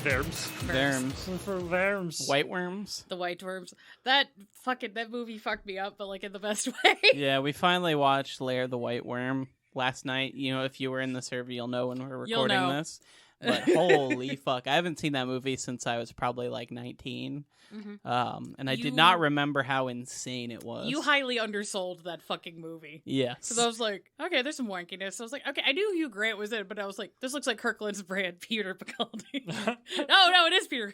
Verms. For Verms. White worms. The white worms. That movie fucked me up, but like in the best way. Yeah, we finally watched Lair the White Worm last night. You know, if you were in the server, you'll know when we're recording this. But holy fuck, I haven't seen that movie since I was probably like 19. Mm-hmm. And I did not remember how insane it was. You highly undersold that fucking movie. Yes. Because I was like, okay, there's some wankiness. I was like, okay, I knew Hugh Grant was in it, but I was like, this looks like Kirkland's brand Peter Capaldi. No, it is Peter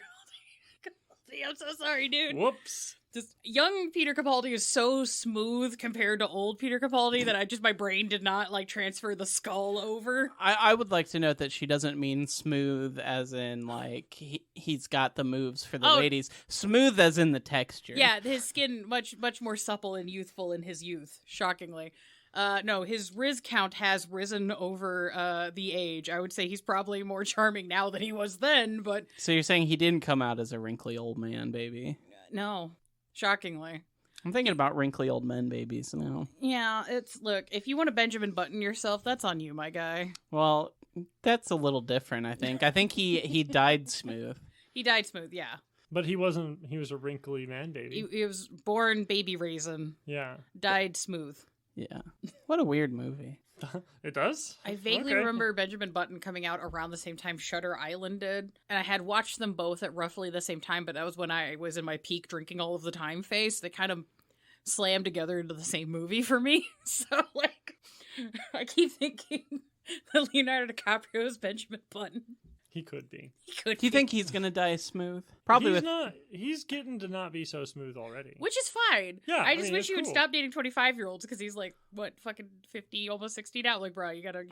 Capaldi. I'm so sorry, dude. Whoops. Just young Peter Capaldi is so smooth compared to old Peter Capaldi that my brain did not like transfer the skull over. I would like to note that she doesn't mean smooth as in like he's got the moves for the ladies. Smooth as in the texture. Yeah, his skin much more supple and youthful in his youth, shockingly. No, his Riz count has risen over the age. I would say he's probably more charming now than he was then, but... So you're saying he didn't come out as a wrinkly old man, baby? No. Shockingly. I'm thinking about wrinkly old men babies now. Yeah, look, if you want to Benjamin Button yourself, that's on you, my guy. Well, that's a little different, I think. I think he died smooth. He died smooth, yeah. But he was a wrinkly man baby. He was born baby raisin. Yeah. Died smooth. Yeah. What a weird movie. It does? I vaguely remember Benjamin Button coming out around the same time Shutter Island did. And I had watched them both at roughly the same time, but that was when I was in my peak drinking all of the time phase. They kind of slammed together into the same movie for me. So, like, I keep thinking that Leonardo DiCaprio is Benjamin Button. He could be. Do you think he's gonna die smooth? Probably not. He's getting to not be so smooth already. Which is fine. Yeah, I just wish you would stop dating 25-year-olds because he's like, what, fucking 50, almost 60 now? Like, bro, you gotta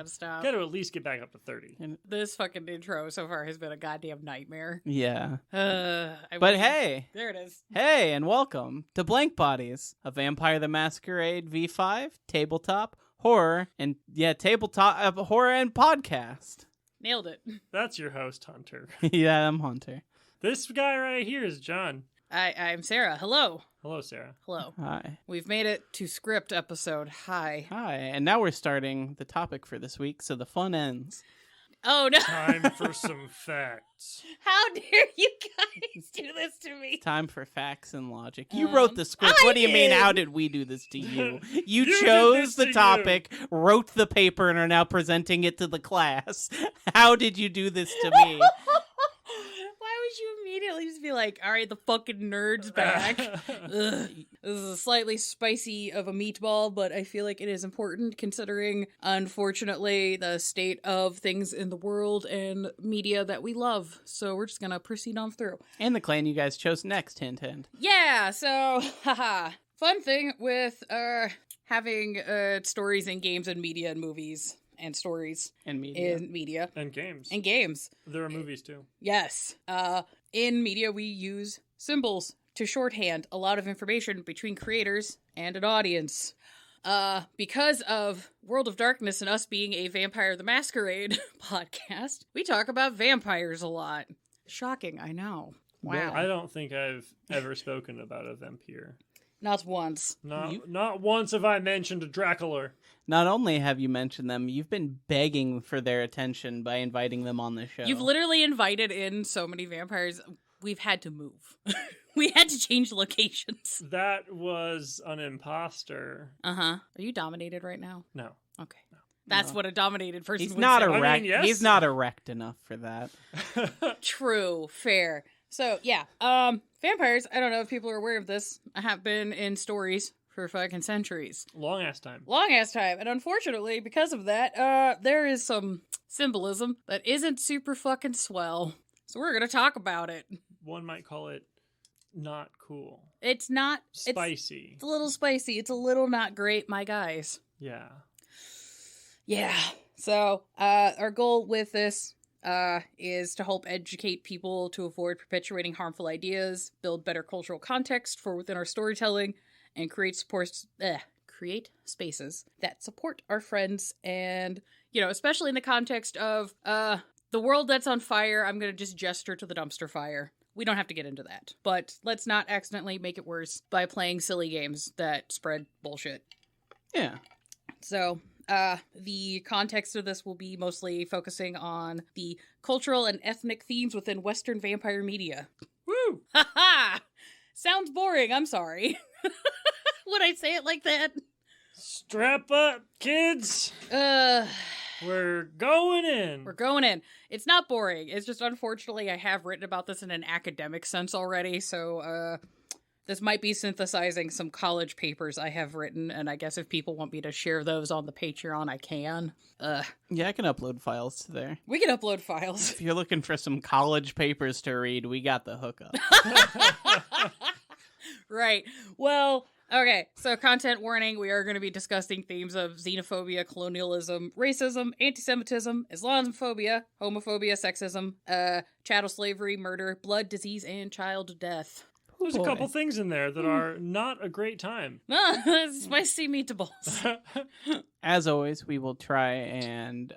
stop. Gotta at least get back up to 30. And this fucking intro so far has been a goddamn nightmare. Yeah. Hey. There it is. Hey, and welcome to Blank Bodies, a Vampire the Masquerade V5 tabletop horror and horror and podcast. Nailed it. That's your host, Hunter. Yeah, I'm Hunter. This guy right here is John. I'm Sarah. Hello. Hello, Sarah. Hello. Hi. We've made it to script episode. Hi. Hi. And now we're starting the topic for this week, so the fun ends. Oh, no. Time for some facts. How dare you guys do this to me? Time for facts and logic. You wrote the script. What do you mean, how did we do this to you? You chose the topic, wrote the paper, and are now presenting it to the class. How did you do this to me? Why would you immediately just be like, all right, the fucking nerd's back. Ugh. This is a slightly spicy of a meatball, but I feel like it is important considering, unfortunately, the state of things in the world and media that we love. So we're just gonna proceed on through. And the clan you guys chose next, hint, hint. Yeah, so, haha. Fun thing with having stories in games and media and movies. And stories. And media. In media. And games. And games. There are movies, too. Yes. In media, we use symbols to shorthand a lot of information between creators and an audience. Because of World of Darkness and us being a Vampire the Masquerade podcast, we talk about vampires a lot. Shocking, I know. Wow. Well, I don't think I've ever spoken about a vampire. Not once. Not once have I mentioned a Dracula. Not only have you mentioned them, you've been begging for their attention by inviting them on the show. You've literally invited in so many vampires. We've had to move. We had to change locations. That was an imposter. Uh-huh. Are you dominated right now? No. Okay. That's what a dominated person would not say. Erect. I mean, yes. He's not erect enough for that. True. Fair. So, yeah. Vampires, I don't know if people are aware of this, have been in stories for fucking centuries. Long ass time. And unfortunately, because of that, there is some symbolism that isn't super fucking swell. So we're gonna talk about it. One might call it not cool. It's not... Spicy. It's a little spicy. It's a little not great, my guys. Yeah. Yeah. So, our goal with this is to help educate people to avoid perpetuating harmful ideas, build better cultural context for within our storytelling, and create spaces that support our friends and, especially in the context of the world that's on fire, I'm going to just gesture to the dumpster fire. We don't have to get into that. But let's not accidentally make it worse by playing silly games that spread bullshit. Yeah. So, The context of this will be mostly focusing on the cultural and ethnic themes within Western vampire media. Woo! Ha! Sounds boring, I'm sorry. Would I say it like that? Strap up, kids! We're going in! We're going in. It's not boring. It's just, unfortunately, I have written about this in an academic sense already, so, this might be synthesizing some college papers I have written, and I guess if people want me to share those on the Patreon, I can. Yeah, I can upload files to there. We can upload files. If you're looking for some college papers to read, we got the hookup. Right. Well, okay, so content warning, we are going to be discussing themes of xenophobia, colonialism, racism, anti-Semitism, Islamophobia, homophobia, sexism, chattel slavery, murder, blood, disease, and child death. There's a couple things in there that are not a great time. Spicy meatballs. As always, we will try and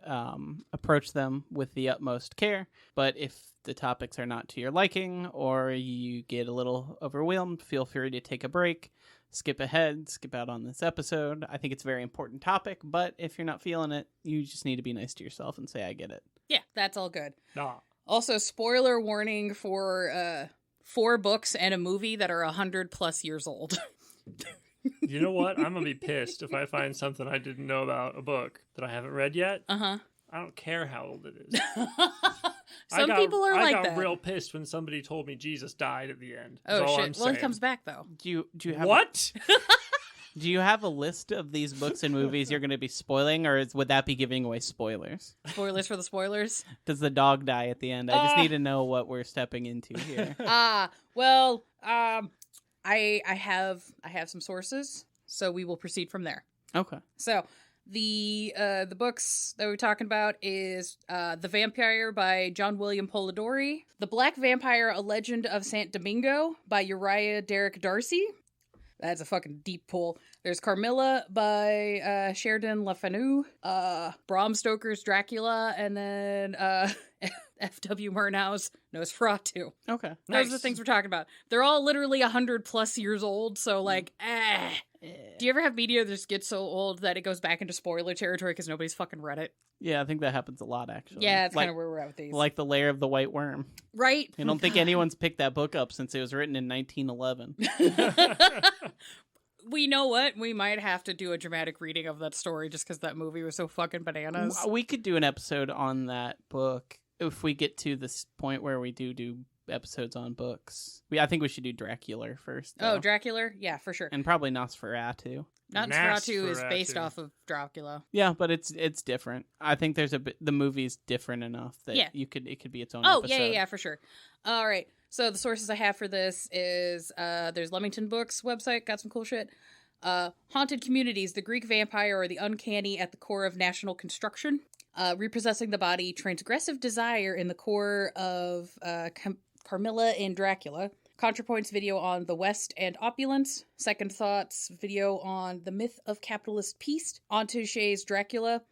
approach them with the utmost care. But if the topics are not to your liking or you get a little overwhelmed, feel free to take a break, skip ahead, skip out on this episode. I think it's a very important topic, but if you're not feeling it, you just need to be nice to yourself and say, I get it. Yeah, that's all good. Nah. Also, spoiler warning for 4 books and a movie that are 100+ years old. You know what? I'm going to be pissed if I find something I didn't know about a book that I haven't read yet. Uh-huh. I don't care how old it is. Some people are like that. I got real pissed when somebody told me Jesus died at the end. Oh, shit. Well, he comes back, though. Do you have what? Do you have a list of these books and movies you're going to be spoiling, or would that be giving away spoilers? Spoilers for the spoilers? Does the dog die at the end? I just need to know what we're stepping into here. Well, I have some sources, so we will proceed from there. Okay. So, the books that we're talking about is The Vampire by John William Polidori, The Black Vampire: A Legend of Saint Domingo by Uriah Derek Darcy. That's a fucking deep pull. There's Carmilla by Sheridan Le Fanu, Bram Stoker's Dracula, and then F.W. Murnau's Nosferatu. Okay. Those are the things we're talking about. They're all literally 100+ years old, so like, Do you ever have media that just gets so old that it goes back into spoiler territory because nobody's fucking read it? Yeah, I think that happens a lot, actually. Yeah, that's kind of where we're at with these. Like The Lair of the White Worm. Right? I don't think anyone's picked that book up since it was written in 1911. We know what? We might have to do a dramatic reading of that story just because that movie was so fucking bananas. We could do an episode on that book if we get to this point where we do episodes on books. I think we should do Dracula first, though. Oh, Dracula? Yeah, for sure. And probably Nosferatu. Nosferatu is based off of Dracula. Yeah, but it's different. I think there's the movie's different enough that it could be its own episode. Yeah, for sure. All right. So the sources I have for this is there's Leamington Books website, got some cool shit. Haunted Communities, the Greek Vampire or the Uncanny at the Core of National Construction. Repossessing the Body, Transgressive Desire in the Core of Carmilla and Dracula. ContraPoint's video on The West and Opulence. Second Thoughts video on The Myth of Capitalist Peace. Entouche's Dracula.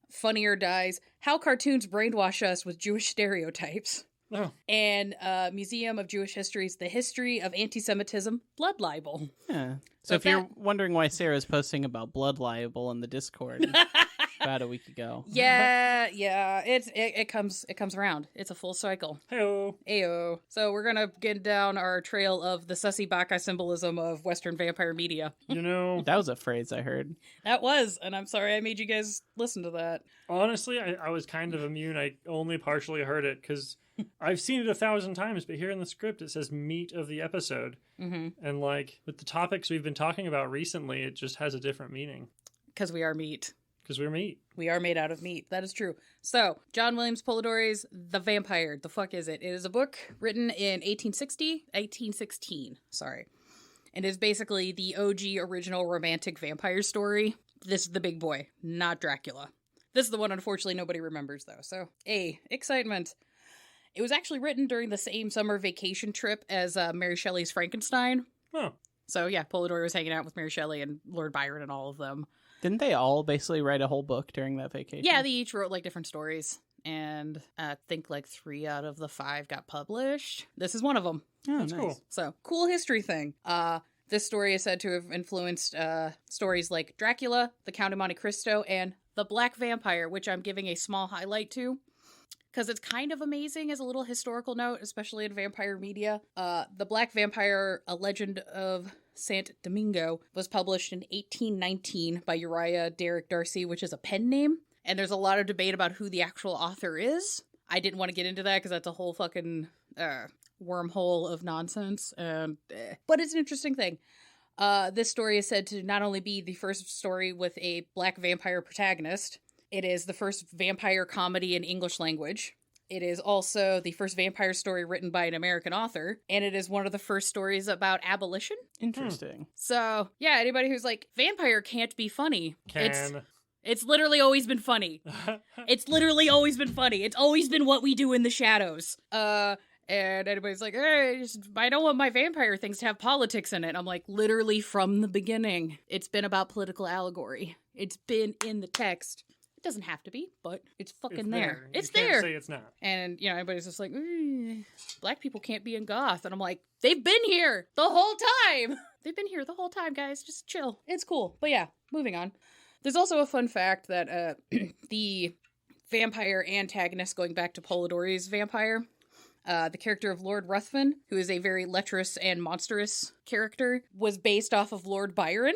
Funny or Dies, How Cartoons Brainwash Us with Jewish Stereotypes. Oh. And Museum of Jewish History's The History of Anti-Semitism, Blood Libel. Yeah. So if you're wondering why Sarah's posting about blood libel in the Discord about a week ago. Yeah. It comes around. It's a full cycle. Heyo. So we're gonna get down our trail of the sussy Bacchae symbolism of Western vampire media. You know, that was a phrase I heard. That was, and I'm sorry I made you guys listen to that. Honestly, I was kind of immune. I only partially heard it because I've seen it 1,000 times, but here in the script it says meat of the episode. Mm-hmm. And like with the topics we've been talking about recently, it just has a different meaning. Because we are meat. Because we're meat. We are made out of meat. That is true. So, John Williams Polidori's The Vampire. The fuck is it? It is a book written in 1816, and is basically the OG original romantic vampire story. This is the big boy, not Dracula. This is the one, unfortunately, nobody remembers, though. So, excitement. It was actually written during the same summer vacation trip as Mary Shelley's Frankenstein. Oh. So, yeah, Polidori was hanging out with Mary Shelley and Lord Byron and all of them. Didn't they all basically write a whole book during that vacation? Yeah, they each wrote, like, different stories. And I think, like, 3 out of the 5 got published. This is one of them. Oh, that's nice. Cool. So, cool history thing. This story is said to have influenced stories like Dracula, The Count of Monte Cristo, and The Black Vampire, which I'm giving a small highlight to, because it's kind of amazing as a little historical note, especially in vampire media. The Black Vampire, A Legend of Saint Domingo, was published in 1819 by Uriah Derrick Darcy, which is a pen name. And there's a lot of debate about who the actual author is. I didn't want to get into that because that's a whole fucking wormhole of nonsense. But it's an interesting thing. This story is said to not only be the first story with a black vampire protagonist, it is the first vampire comedy in English language. It is also the first vampire story written by an American author, and it is one of the first stories about abolition. Interesting. So, yeah, anybody who's like, vampire can't be funny. Can. It's literally always been funny. It's literally always been funny. It's always been what we do in the shadows. And anybody's like, hey, I don't want my vampire things to have politics in it. I'm like, literally from the beginning, it's been about political allegory. It's been in the text. It doesn't have to be, but it's fucking there. It's there. You can't say it's not. And, you know, everybody's just like, black people can't be in goth. And I'm like, they've been here the whole time. They've been here the whole time, guys. Just chill. It's cool. But yeah, moving on. There's also a fun fact that the vampire antagonist, going back to Polidori's vampire, the character of Lord Ruthven, who is a very lecherous and monstrous character, was based off of Lord Byron.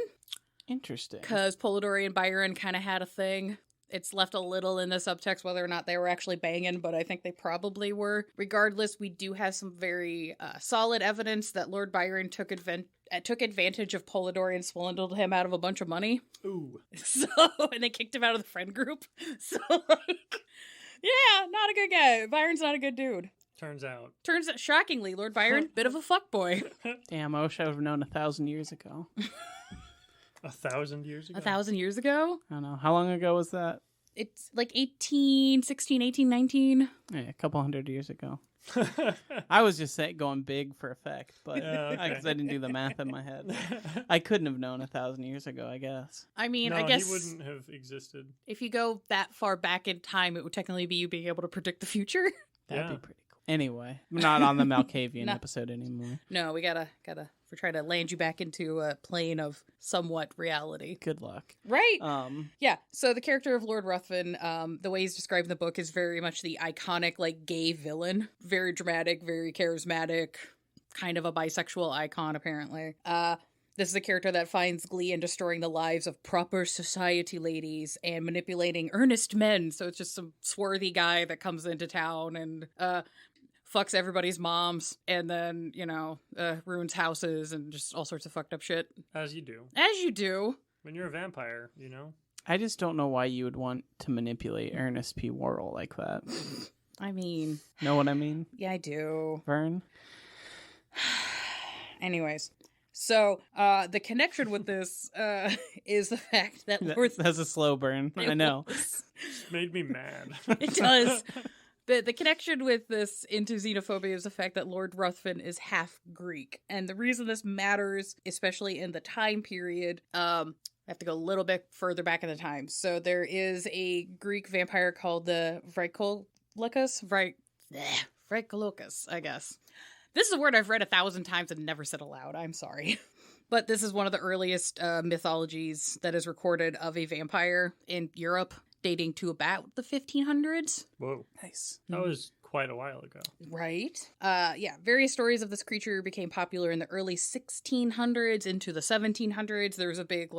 Interesting. Because Polidori and Byron kind of had a thing. It's left a little in the subtext whether or not they were actually banging, but I think they probably were. Regardless, we do have some very solid evidence that Lord Byron took advantage of Polidori and swindled him out of a bunch of money. Ooh. So, and they kicked him out of the friend group. So, like, yeah, not a good guy. Byron's not a good dude. Turns out, shockingly, Lord Byron, bit of a fuckboy. Damn, I wish I would have known 1,000 years ago. 1,000 years ago? 1,000 years ago? I don't know. How long ago was that? It's like 1819. Yeah, a couple hundred years ago. I was just going big for effect, but because I didn't do the math in my head. I couldn't have known 1,000 years ago, I guess. I mean, no, I guess he wouldn't have existed. If you go that far back in time, it would technically be you being able to predict the future. That'd be pretty cool. Anyway, we're not on the Malkavian episode anymore. No, we gotta we're trying to land you back into a plane of somewhat reality. Good luck. Right? Yeah, so the character of Lord Ruthven, the way he's described in the book is very much the iconic, like, gay villain. Very dramatic, very charismatic, kind of a bisexual icon, apparently. This is a character that finds glee in destroying the lives of proper society ladies and manipulating earnest men. So it's just some swarthy guy that comes into town and fucks everybody's moms and then, ruins houses and just all sorts of fucked up shit. As you do. As you do. When you're a vampire, you know? I just don't know why you would want to manipulate Ernest P. Worrell like that. I mean... Know what I mean? Yeah, I do. Vern? Anyways. So, the connection with this is the fact that Lord... That's a slow burn. I know. It's made me mad. It does. The connection with this into xenophobia is the fact that Lord Ruthven is half Greek. And the reason this matters, especially in the time period, I have to go a little bit further back in the time. So there is a Greek vampire called the Vrykolokas, I guess. This is a word I've read 1,000 times and never said aloud. I'm sorry. But this is one of the earliest mythologies that is recorded of a vampire in Europe, dating to about the 1500s. Whoa. Nice. That was quite a while ago. Right. Yeah, various stories of this creature became popular in the early 1600s into the 1700s. There was a big,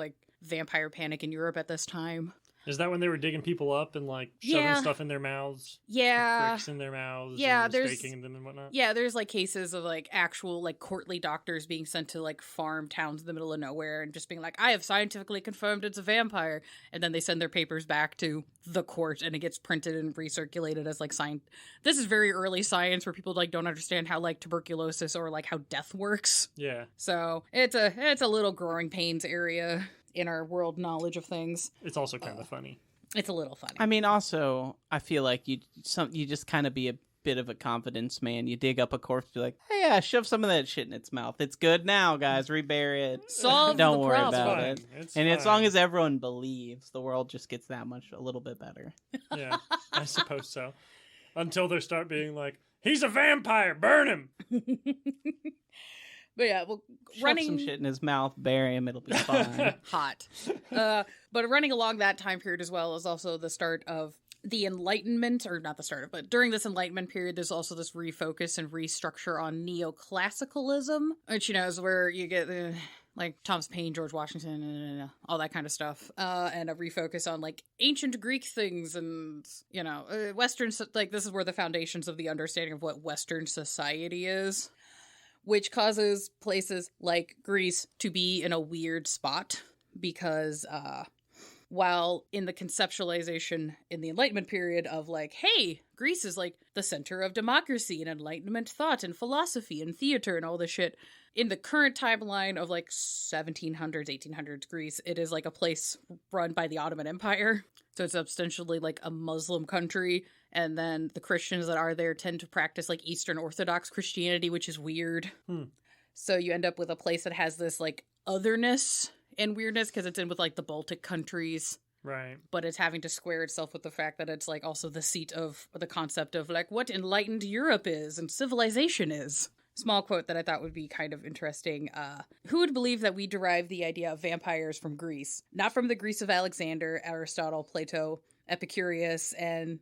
vampire panic in Europe at this time. Is that when they were digging people up and, shoving stuff in their mouths? Yeah. Bricks in their mouths and staking them and whatnot? Yeah, there's, cases of, actual, courtly doctors being sent to, farm towns in the middle of nowhere and just being like, I have scientifically confirmed it's a vampire. And then they send their papers back to the court and it gets printed and recirculated as, science. This is very early science where people, don't understand how, tuberculosis or, how death works. Yeah. So, it's a little growing pains area in our world knowledge of things. It's also kind of funny. It's a little funny. I mean, also, I feel like you just kind of be a bit of a confidence man. You dig up a corpse, be like, hey, yeah, shove some of that shit in its mouth. It's good now, guys. Rebury it. Don't worry problem. about it. It's and fine. as long as everyone believes, the world just gets that much a little bit better. Yeah, I suppose so. Until they start being like, he's a vampire, burn him! But yeah, well, Shove some shit in his mouth, bury him, it'll be fine. Hot. But running along that time period as well is also the start of the Enlightenment, or not the start of, but during this Enlightenment period, there's also this refocus and restructure on neoclassicalism, which, you know, is where you get like Thomas Paine, George Washington, all that kind of stuff, and a refocus on like ancient Greek things and, you know, Western, like this is where the foundations of the understanding of what Western society is, which causes places like Greece to be in a weird spot because, while in the conceptualization in the Enlightenment period of like, hey, Greece is like the center of democracy and Enlightenment thought and philosophy and theater and all this shit, in the current timeline of like 1700s, 1800s Greece, it is like a place run by the Ottoman Empire. So it's ostensibly like a Muslim country. And then the Christians that are there tend to practice like Eastern Orthodox Christianity, which is weird. So you end up with a place that has this like otherness and weirdness because it's in with like the Baltic countries. Right. But it's having to square itself with the fact that it's like also the seat of the concept of like what enlightened Europe is and civilization is. Small quote that I thought would be kind of interesting. Who would believe that we derive the idea of vampires from Greece? Not from the Greece of Alexander, Aristotle, Plato, Epicurus, and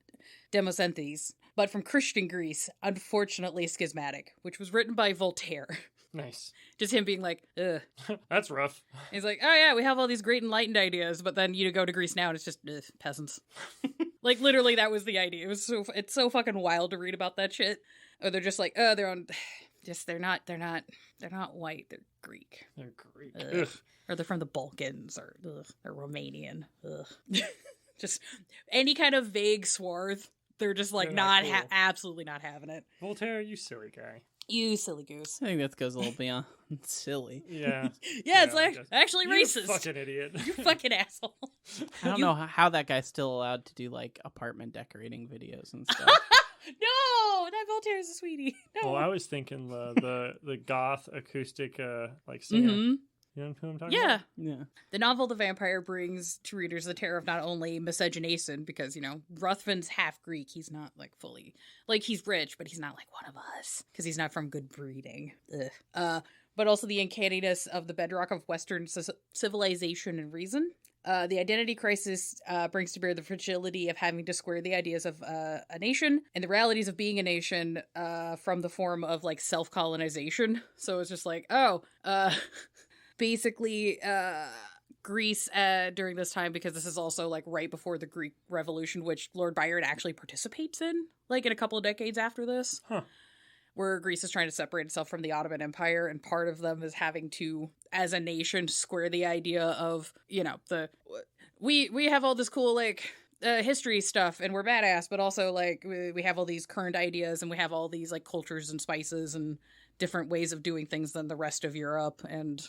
Demosthenes, but from Christian Greece, unfortunately schismatic, which was written by Voltaire. Nice. Just him being like, ugh. That's rough. He's like, oh yeah, we have all these great enlightened ideas, but then you go to Greece now and it's just peasants. Like literally that was the idea. It's so fucking wild to read about that shit. Or they're just like, oh, they're on... Just they're not white. They're Greek. They're Greek. Ugh. Or they're from the Balkans, or they're Romanian. Ugh. Just any kind of vague swarth. They're just like not cool. Absolutely not having it. Voltaire, you silly guy. You silly goose. I think that goes a little beyond silly. Yeah. Yeah, it's like actually you racist. You fucking idiot. You fucking asshole. I don't know how that guy's still allowed to do like apartment decorating videos and stuff. No, that Voltaire's a sweetie. No. Well, I was thinking the goth acoustic like singer. Mm-hmm. You know who I'm talking about? Yeah. The novel The Vampire brings to readers the terror of not only miscegenation, because, you know, Ruthven's half Greek. He's not, like, fully... Like, he's rich, but he's not, like, one of us. Because he's not from good breeding. But also the uncanniness of the bedrock of Western civilization and reason. The identity crisis brings to bear the fragility of having to square the ideas of a nation and the realities of being a nation from the form of, like, self-colonization. So it's just like, basically, Greece during this time, because this is also like right before the Greek Revolution, which Lord Byron actually participates in, like in a couple of decades after this, where Greece is trying to separate itself from the Ottoman Empire, and part of them is having to, as a nation, square the idea of, you know, we have all this cool like history stuff and we're badass, but also like we have all these current ideas and we have all these like cultures and spices and different ways of doing things than the rest of Europe, and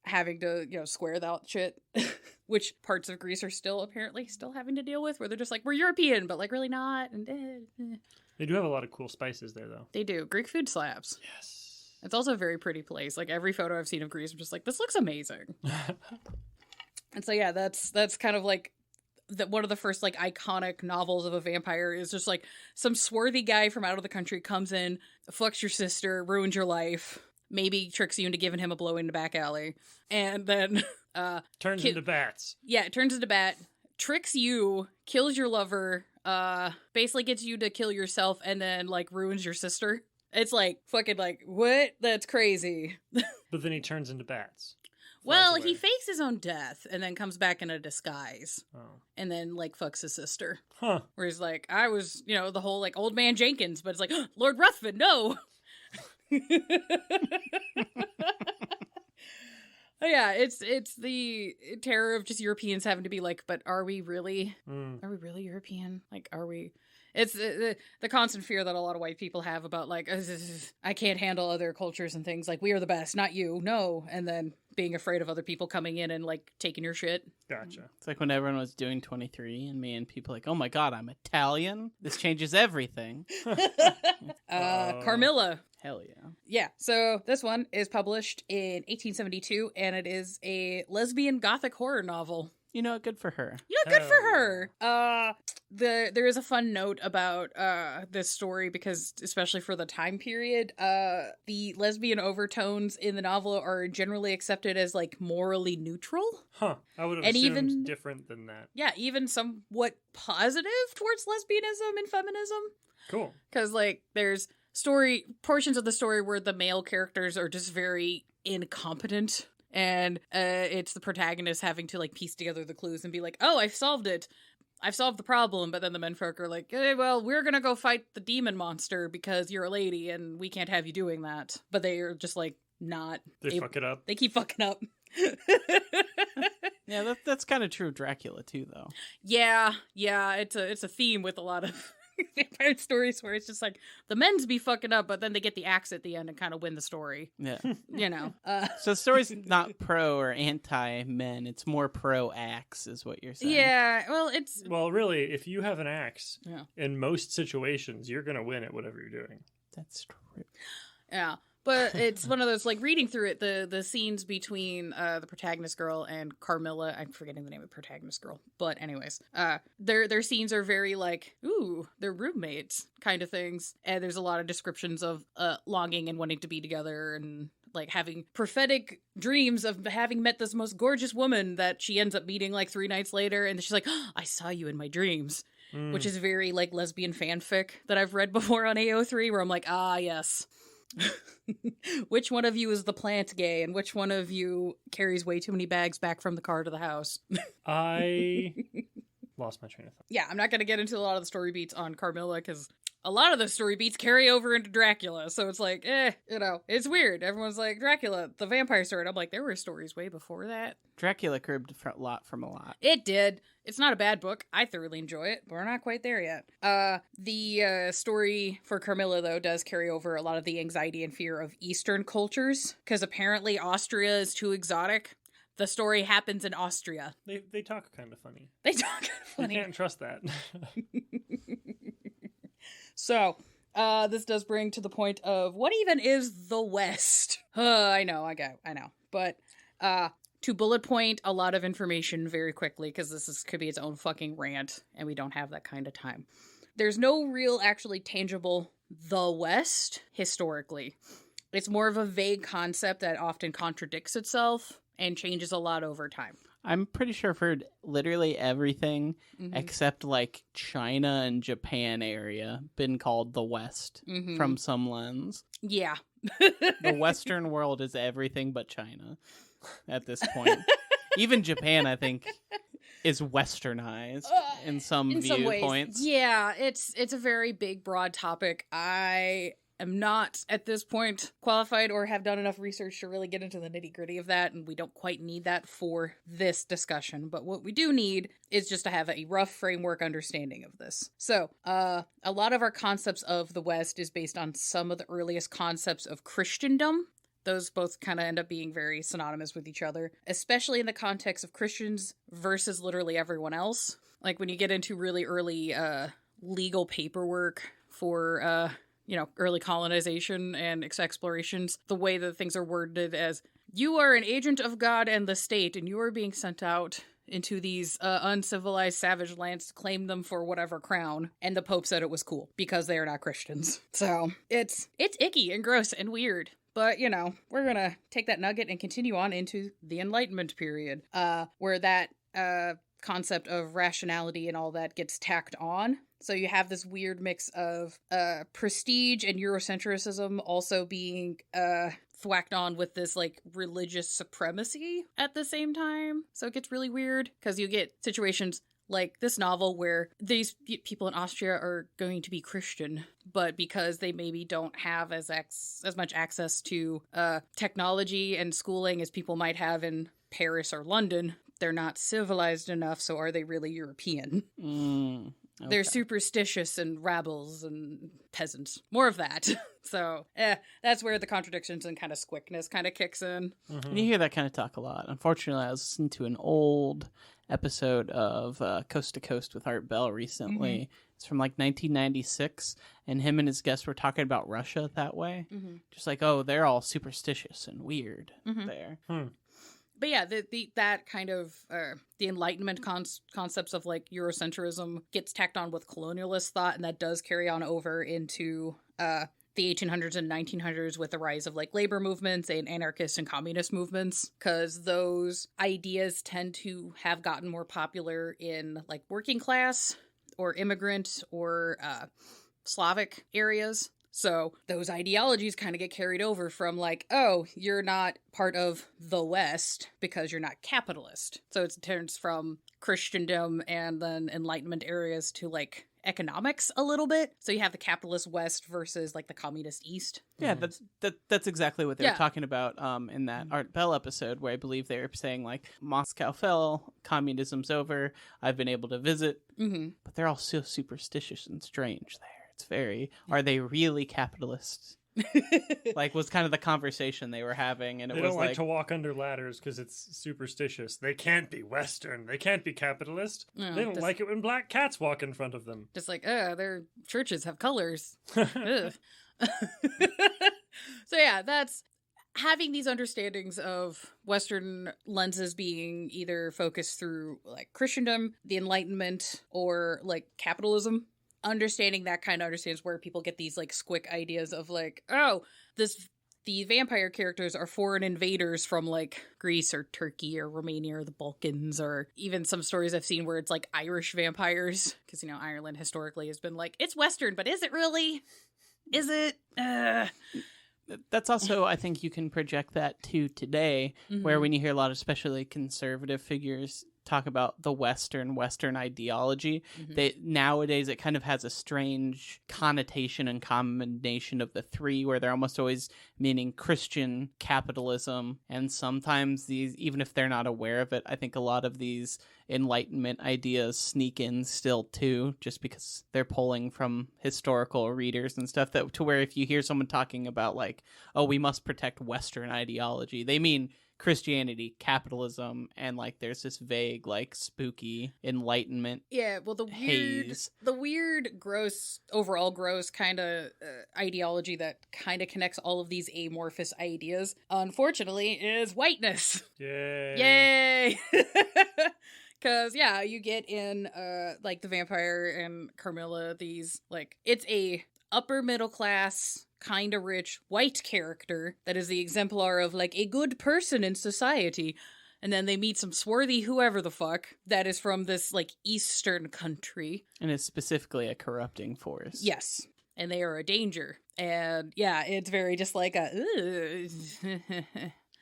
having to, you know, square that shit, which parts of Greece are still having to deal with, where they're just like, we're European, but like really not. And They do have a lot of cool spices there, though. They do. Greek food slaps. Yes. It's also a very pretty place. Like every photo I've seen of Greece, I'm just like, this looks amazing. And so yeah, that's kind of like one of the first like iconic novels of a vampire is just like some swarthy guy from out of the country comes in, fucks your sister, ruins your life, maybe tricks you into giving him a blow in the back alley, and then turns into bats. Yeah, it turns into bat, tricks you, kills your lover, basically gets you to kill yourself, and then like ruins your sister. It's like fucking like, what? That's crazy. But then he turns into bats. Well, he fakes his own death and then comes back in a disguise. Oh. And then like fucks his sister. Huh. Where he's like, I was, you know, the whole like old man Jenkins, but it's like, Lord Ruthven, no. Yeah, it's the terror of just Europeans having to be like, but are we really European? Like, are we? It's the constant fear that a lot of white people have about like, I can't handle other cultures and things, like we are the best, not you, no, and then being afraid of other people coming in and like taking your shit. Gotcha. It's like when everyone was doing 23 and me and people like, oh my god, I'm Italian, this changes everything. Carmilla. Hell yeah. Yeah, so this one is published in 1872, and it is a lesbian gothic horror novel. You know, good for her. Good for her. There is a fun note about this story because, especially for the time period, the lesbian overtones in the novel are generally accepted as like morally neutral. Huh. I would have assumed even different than that. Yeah, even somewhat positive towards lesbianism and feminism. Cool. Because like there's portions of the story where the male characters are just very incompetent. And it's the protagonist having to like piece together the clues and be like, oh, I've solved it. I've solved the problem. But then the menfolk are like, well, we're going to go fight the demon monster because you're a lady and we can't have you doing that. But they are just like not. They fuck it up. They keep fucking up. Yeah, that's kind of true of Dracula too, though. Yeah. It's a theme with a lot of vampire stories where it's just like the men's be fucking up, but then they get the axe at the end and kind of win the story. Yeah. You know. So the story's not pro or anti men; it's more pro axe, is what you're saying. Yeah. Well, really, if you have an axe, in most situations, you're gonna win at whatever you're doing. That's true. Yeah. But it's one of those, like, reading through it, the scenes between the protagonist girl and Carmilla, I'm forgetting the name of the protagonist girl, but anyways, their scenes are very, like, ooh, they're roommates kind of things, and there's a lot of descriptions of longing and wanting to be together, and, like, having prophetic dreams of having met this most gorgeous woman that she ends up meeting, like, 3 nights later, and she's like, oh, I saw you in my dreams. Which is very, like, lesbian fanfic that I've read before on AO3, where I'm like, ah, yes. Which one of you is the plant gay and which one of you carries way too many bags back from the car to the house? I lost my train of thought. Yeah, I'm not going to get into a lot of the story beats on Carmilla because a lot of the story beats carry over into Dracula. So it's like, it's weird. Everyone's like, Dracula, the vampire story. And I'm like, there were stories way before that. Dracula cribbed a lot from a lot. It did. It's not a bad book. I thoroughly enjoy it, but we're not quite there yet. The story for Carmilla, though, does carry over a lot of the anxiety and fear of Eastern cultures, because apparently Austria is too exotic. The story happens in Austria. They talk kind of funny. They talk kind of funny. You can't trust that. So, this does bring to the point of what even is the West? I know. But, to bullet point a lot of information very quickly, because this could be its own fucking rant, and we don't have that kind of time. There's no real actually tangible the West, historically. It's more of a vague concept that often contradicts itself and changes a lot over time. I'm pretty sure I've heard literally everything except like China and Japan area been called the West from some lens. Yeah. The Western world is everything but China at this point. Even Japan, I think, is westernized in some viewpoints. Yeah, it's a very big, broad topic. I am not, at this point, qualified or have done enough research to really get into the nitty-gritty of that, and we don't quite need that for this discussion. But what we do need is just to have a rough framework understanding of this. So, a lot of our concepts of the West is based on some of the earliest concepts of Christendom. Those both kind of end up being very synonymous with each other, especially in the context of Christians versus literally everyone else. Like when you get into really early legal paperwork for early colonization and explorations, the way that things are worded as, you are an agent of God and the state, and you are being sent out into these uncivilized savage lands to claim them for whatever crown. And the Pope said it was cool because they are not Christians. So it's icky and gross and weird. But, we're going to take that nugget and continue on into the Enlightenment period, where that concept of rationality and all that gets tacked on. So you have this weird mix of prestige and Eurocentrism also being thwacked on with this, like, religious supremacy at the same time. So it gets really weird, because you get situations like this novel where these people in Austria are going to be Christian, but because they maybe don't have as much access to technology and schooling as people might have in Paris or London, they're not civilized enough, so are they really European? Okay. They're superstitious and rabbles and peasants. More of that. So, that's where the contradictions and kind of squickness kind of kicks in. Mm-hmm. You hear that kind of talk a lot. Unfortunately, I was listening to an old episode of Coast to Coast with Art Bell recently. Mm-hmm. It's from like 1996, and him and his guests were talking about Russia that way. Mm-hmm. Just like, oh, they're all superstitious and weird there. But yeah, that kind of the Enlightenment concepts of like Eurocentrism gets tacked on with colonialist thought, and that does carry on over into the 1800s and 1900s with the rise of like labor movements and anarchist and communist movements, because those ideas tend to have gotten more popular in like working class or immigrant or Slavic areas. So those ideologies kind of get carried over from like, oh, you're not part of the West because you're not capitalist. So it turns from Christendom and then Enlightenment areas to like economics a little bit. So you have the capitalist West versus like the communist East. Yeah, that's exactly what they were talking about in that Art Bell episode, where I believe they were saying like, Moscow fell, communism's over, I've been able to visit, but they're all so superstitious and strange there. It's very, are they really capitalists? Like, was kind of the conversation they were having, and they don't like to walk under ladders because it's superstitious. They can't be Western. They can't be capitalist. No, they don't like it when black cats walk in front of them. Just like, their churches have colors. So yeah, that's having these understandings of Western lenses being either focused through like Christendom, the Enlightenment, or like capitalism. Understanding that kind of understands where people get these like squick ideas of like, oh, the vampire characters are foreign invaders from like Greece or Turkey or Romania or the Balkans, or even some stories I've seen where it's like Irish vampires, because you know Ireland historically has been like, it's Western, but is it really? Is it? That's also, I think you can project that to today, where when you hear a lot of especially conservative figures talk about the Western ideology, they nowadays it kind of has a strange connotation and combination of the three, where they're almost always meaning Christian capitalism, and sometimes these, even if they're not aware of it, I think a lot of these Enlightenment ideas sneak in still too, just because they're pulling from historical readers and stuff, that to where if you hear someone talking about like, oh, we must protect Western ideology, they mean Christianity, capitalism, and like there's this vague, like spooky Enlightenment. Yeah, well, the weird, gross, overall gross kind of ideology that kind of connects all of these amorphous ideas, unfortunately, is whiteness. Yay! Because, yeah, you get in, like, the vampire and Carmilla, these, like, it's a upper middle class, kind of rich, white character that is the exemplar of, like, a good person in society. And then they meet some swarthy whoever the fuck that is from this, like, eastern country. And it's specifically a corrupting force. Yes. And they are a danger. And, yeah, it's very just like a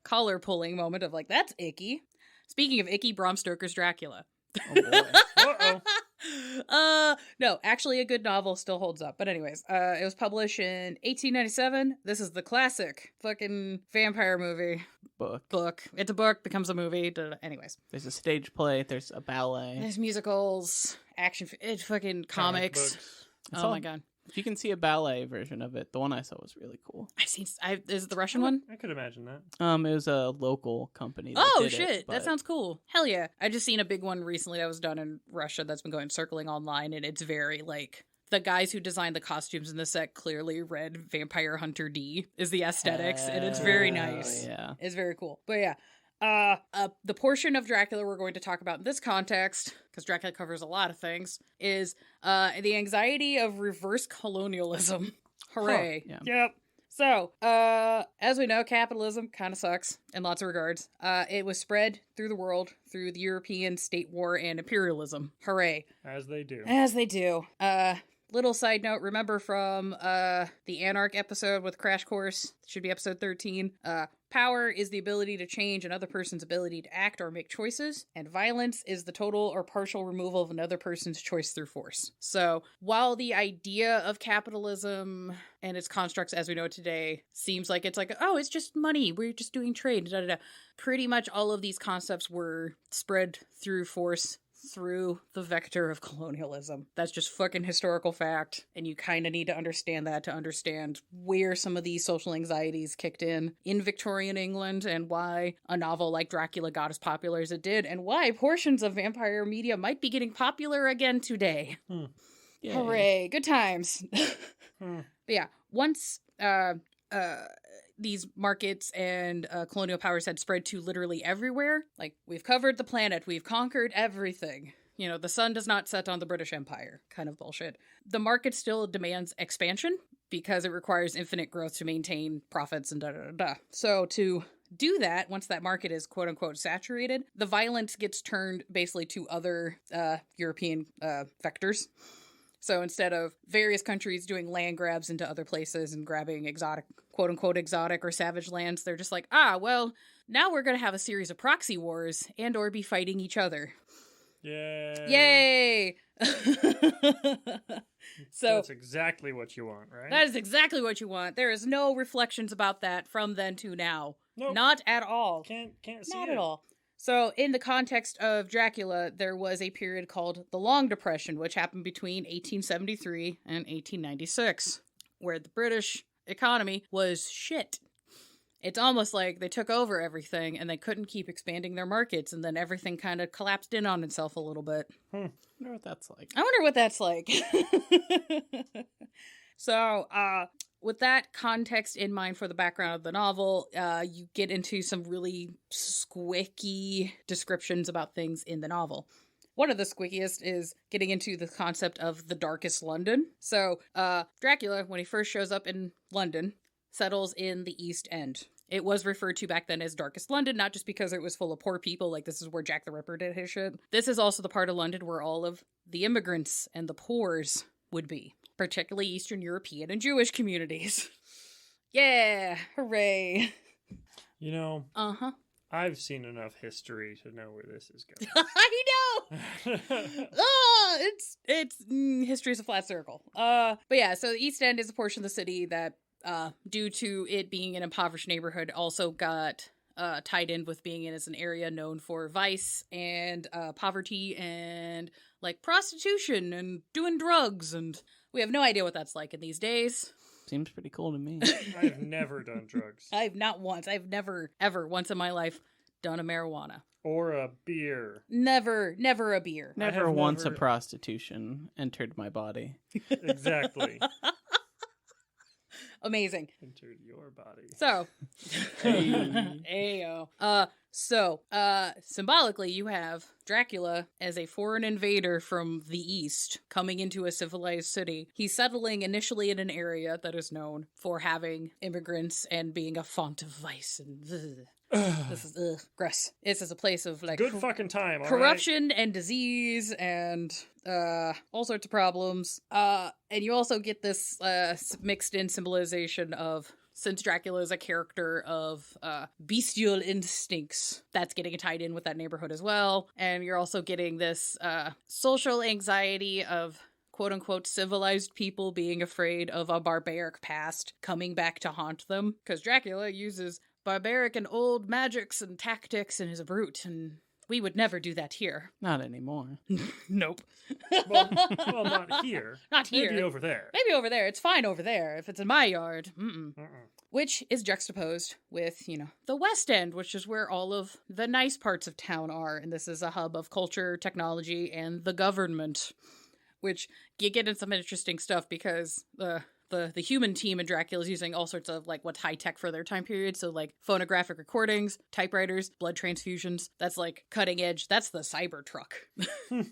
collar-pulling moment of, like, that's icky. Speaking of icky, Bram Stoker's Dracula. Oh, boy. Uh-oh. No, actually a good novel, still holds up. But anyways, it was published in 1897. This is the classic fucking vampire movie. Book. It's a book, becomes a movie. Anyways. There's a stage play, there's a ballet. There's musicals, action, it's fucking comics. Oh my god. If you can see a ballet version of it, the one I saw was really cool. Is it the Russian one? I could imagine that. It was a local company that Oh, did shit. it, That sounds cool. Hell yeah. I just seen a big one recently that was done in Russia that's been circling online, and it's very, like, the guys who designed the costumes in the set clearly read Vampire Hunter D is the aesthetics, and it's very nice. Yeah. It's very cool. But yeah. The portion of Dracula we're going to talk about in this context, because Dracula covers a lot of things, is the anxiety of reverse colonialism. Hooray. Huh, yeah. Yep. So, as we know, capitalism kind of sucks in lots of regards. It was spread through the world through the European state war and imperialism. Hooray. As they do. As they do. Little side note, remember from the Anarch episode with Crash Course, should be episode 13, power is the ability to change another person's ability to act or make choices, and violence is the total or partial removal of another person's choice through force. So, while the idea of capitalism and its constructs as we know it today seems like it's like, oh, it's just money, we're just doing trade, pretty much all of these concepts were spread through force through the vector of colonialism. That's just fucking historical fact, and you kind of need to understand that to understand where some of these social anxieties kicked in Victorian England, and why a novel like Dracula got as popular as it did, and why portions of vampire media might be getting popular again today. Hooray, good times. But yeah, once these markets and colonial powers had spread to literally everywhere. Like, we've covered the planet, we've conquered everything. You know, the sun does not set on the British Empire kind of bullshit. The market still demands expansion because it requires infinite growth to maintain profits and da-da-da-da. So to do that, once that market is quote-unquote saturated, the violence gets turned basically to other European vectors. So instead of various countries doing land grabs into other places and grabbing exotic, quote-unquote exotic or savage lands, they're just like, well, now we're going to have a series of proxy wars and or be fighting each other. Yay! So that's exactly what you want, right? That is exactly what you want. There is no reflections about that from then to now. Nope. Not at all. Can't see Not it. at all. So, in the context of Dracula, there was a period called the Long Depression, which happened between 1873 and 1896, where the British economy was shit. It's almost like they took over everything and they couldn't keep expanding their markets, and then everything kind of collapsed in on itself a little bit. I wonder what that's like. I wonder what that's like. So, with that context in mind for the background of the novel, you get into some really squicky descriptions about things in the novel. One of the squickiest is getting into the concept of the darkest London. So, Dracula, when he first shows up in London, settles in the East End. It was referred to back then as Darkest London, not just because it was full of poor people, like this is where Jack the Ripper did his shit. This is also the part of London where all of the immigrants and the poors would be, particularly Eastern European and Jewish communities. Yeah, hooray. You know, I've seen enough history to know where this is going. I know! History is a flat circle. But yeah, so the East End is a portion of the city that due to it being an impoverished neighborhood, also got tied in with being in as an area known for vice and poverty and like prostitution and doing drugs, and we have no idea what that's like in these days. Seems pretty cool to me. I've never done drugs. I've not once. I've never, ever once in my life done a marijuana. Or a beer. Never a beer. Never once a prostitution entered my body. Exactly. Amazing. Entered your body. So, Ayo. Symbolically, you have Dracula as a foreign invader from the East coming into a civilized city. He's settling initially in an area that is known for having immigrants and being a font of vice and this is gross. This is a place of like good fucking time. Corruption and disease and all sorts of problems. And you also get this mixed in symbolization of, since Dracula is a character of bestial instincts, that's getting tied in with that neighborhood as well. And you're also getting this social anxiety of quote-unquote civilized people being afraid of a barbaric past coming back to haunt them. Because Dracula uses barbaric and old magics and tactics and is a brute, and we would never do that here. Not anymore. Nope. Well, not here. Not here. Maybe over there. Maybe over there. It's fine over there. If it's in my yard. Which is juxtaposed with, the West End, which is where all of the nice parts of town are. And this is a hub of culture, technology, and the government. Which you get into some interesting stuff because the human team in Dracula is using all sorts of like what's high tech for their time period. So like phonographic recordings, typewriters, blood transfusions. That's like cutting edge. That's the Cybertruck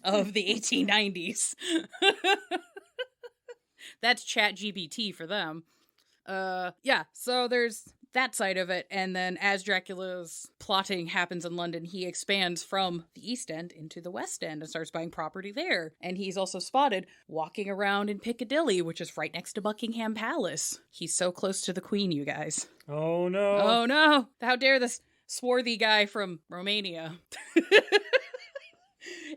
of the 1890s. That's ChatGPT for them. So there's that side of it. And then as Dracula's plotting happens in London, he expands from the East End into the West End and starts buying property there. And he's also spotted walking around in Piccadilly, which is right next to Buckingham Palace. He's so close to the Queen, you guys. Oh no. Oh no. How dare this swarthy guy from Romania.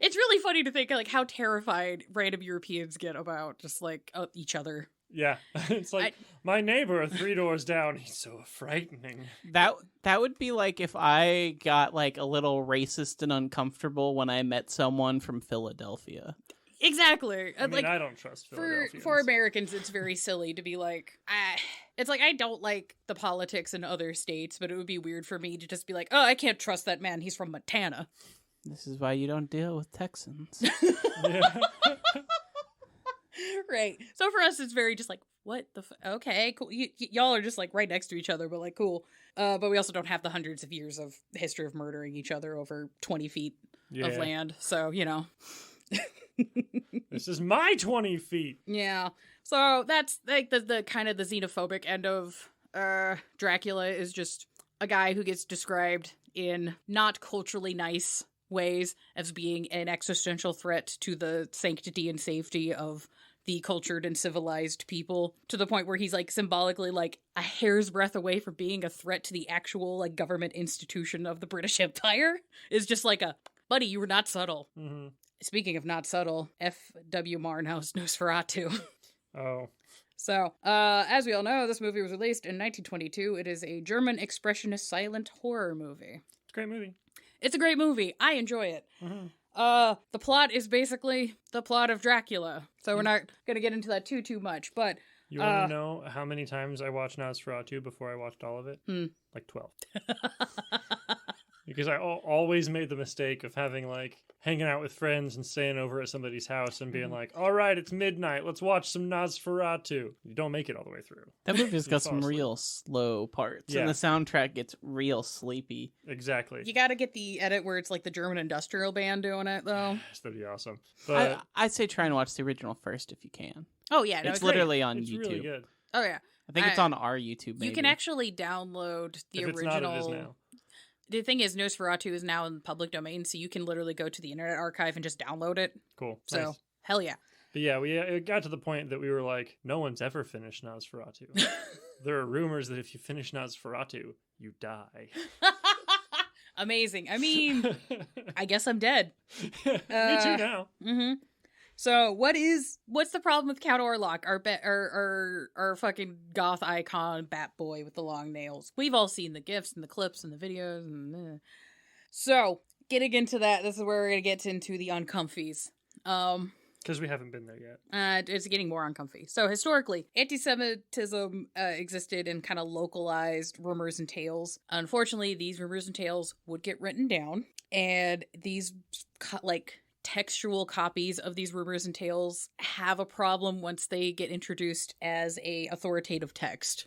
It's really funny to think like how terrified random Europeans get about just like each other. Yeah, it's like my neighbor 3 doors down. He's so frightening. That would be like if I got like a little racist and uncomfortable when I met someone from Philadelphia. Exactly. I mean, I don't trust Philadelphians. For Americans, it's very silly to be like, it's like I don't like the politics in other states, but it would be weird for me to just be like, oh, I can't trust that man. He's from Montana. This is why you don't deal with Texans. Yeah. Right. So for us, it's very just like, what the okay, cool. Y'all are just like right next to each other, but like cool. But we also don't have the hundreds of years of history of murdering each other over 20 feet of land. So, This is my 20 feet. Yeah. So that's like the kind of the xenophobic end of Dracula is just a guy who gets described in not culturally nice ways as being an existential threat to the sanctity and safety of the cultured and civilized people, to the point where he's like symbolically like a hair's breadth away from being a threat to the actual like government institution of the British Empire. Is just like a, buddy, you were not subtle. Mm-hmm. Speaking of not subtle, F.W. Marnow's Nosferatu. Oh. So, as we all know, this movie was released in 1922. It is a German expressionist silent horror movie. It's a great movie. It's a great movie. I enjoy it. Mm-hmm. The plot is basically the plot of Dracula. So we're not going to get into that too much, but... You want to know how many times I watched Nosferatu before I watched all of it? Like 12. Because I always made the mistake of having, like, hanging out with friends and staying over at somebody's house and being like, all right, it's midnight, let's watch some Nosferatu. You don't make it all the way through. That movie's got some real slow parts, and the soundtrack gets real sleepy. Exactly. You gotta get the edit where it's like the German industrial band doing it, though. That'd be awesome. But I say try and watch the original first if you can. Oh, yeah. No, it's literally great. on it's YouTube. Really good. Oh, yeah. I think it's on our YouTube, maybe. You can actually download the if original... It's not, it is now. The thing is, Nosferatu is now in the public domain, so you can literally go to the Internet Archive and just download it. Cool. So, nice. Hell yeah. But yeah, it got to the point that we were like, no one's ever finished Nosferatu. There are rumors that if you finish Nosferatu, you die. Amazing. I mean, I guess I'm dead. Me too now. Mm-hmm. So what's the problem with Count Orlok, our fucking goth icon bat boy with the long nails? We've all seen the GIFs and the clips and the videos. So getting into that, this is where we're going to get into the uncomfies. Because we haven't been there yet. It's getting more uncomfy. So historically, anti-Semitism existed in kind of localized rumors and tales. Unfortunately, these rumors and tales would get written down, and these textual copies of these rumors and tales have a problem once they get introduced as a authoritative text.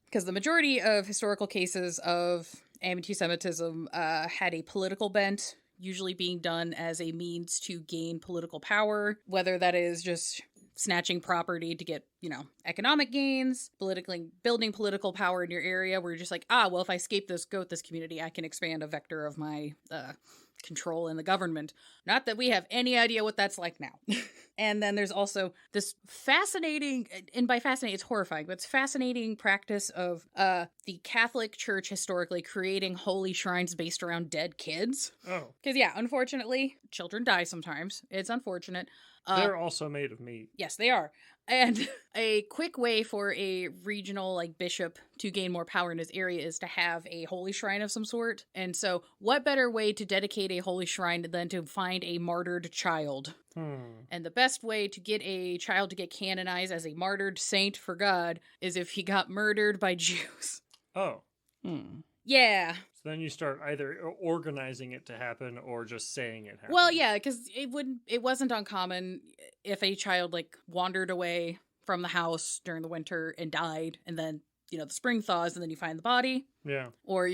Because the majority of historical cases of anti-Semitism had a political bent, usually being done as a means to gain political power, whether that is just snatching property to get, economic gains, building political power in your area, where you're just like, well, if I escape this community, I can expand a vector of my control in the government. Not that we have any idea what that's like now. And then there's also this fascinating, and by fascinating, it's horrifying, but it's fascinating practice of the Catholic Church historically creating holy shrines based around dead kids. Oh. Because, unfortunately, children die sometimes. It's unfortunate. They're also made of meat. Yes, they are. And a quick way for a regional bishop to gain more power in his area is to have a holy shrine of some sort. And so what better way to dedicate a holy shrine than to find a martyred child? And the best way to get a child to get canonized as a martyred saint for God is if he got murdered by Jews. Oh. Yeah. So then you start either organizing it to happen or just saying it happened. Well, yeah, because it wasn't uncommon if a child wandered away from the house during the winter and died, and then the spring thaws and then you find the body. Yeah. Or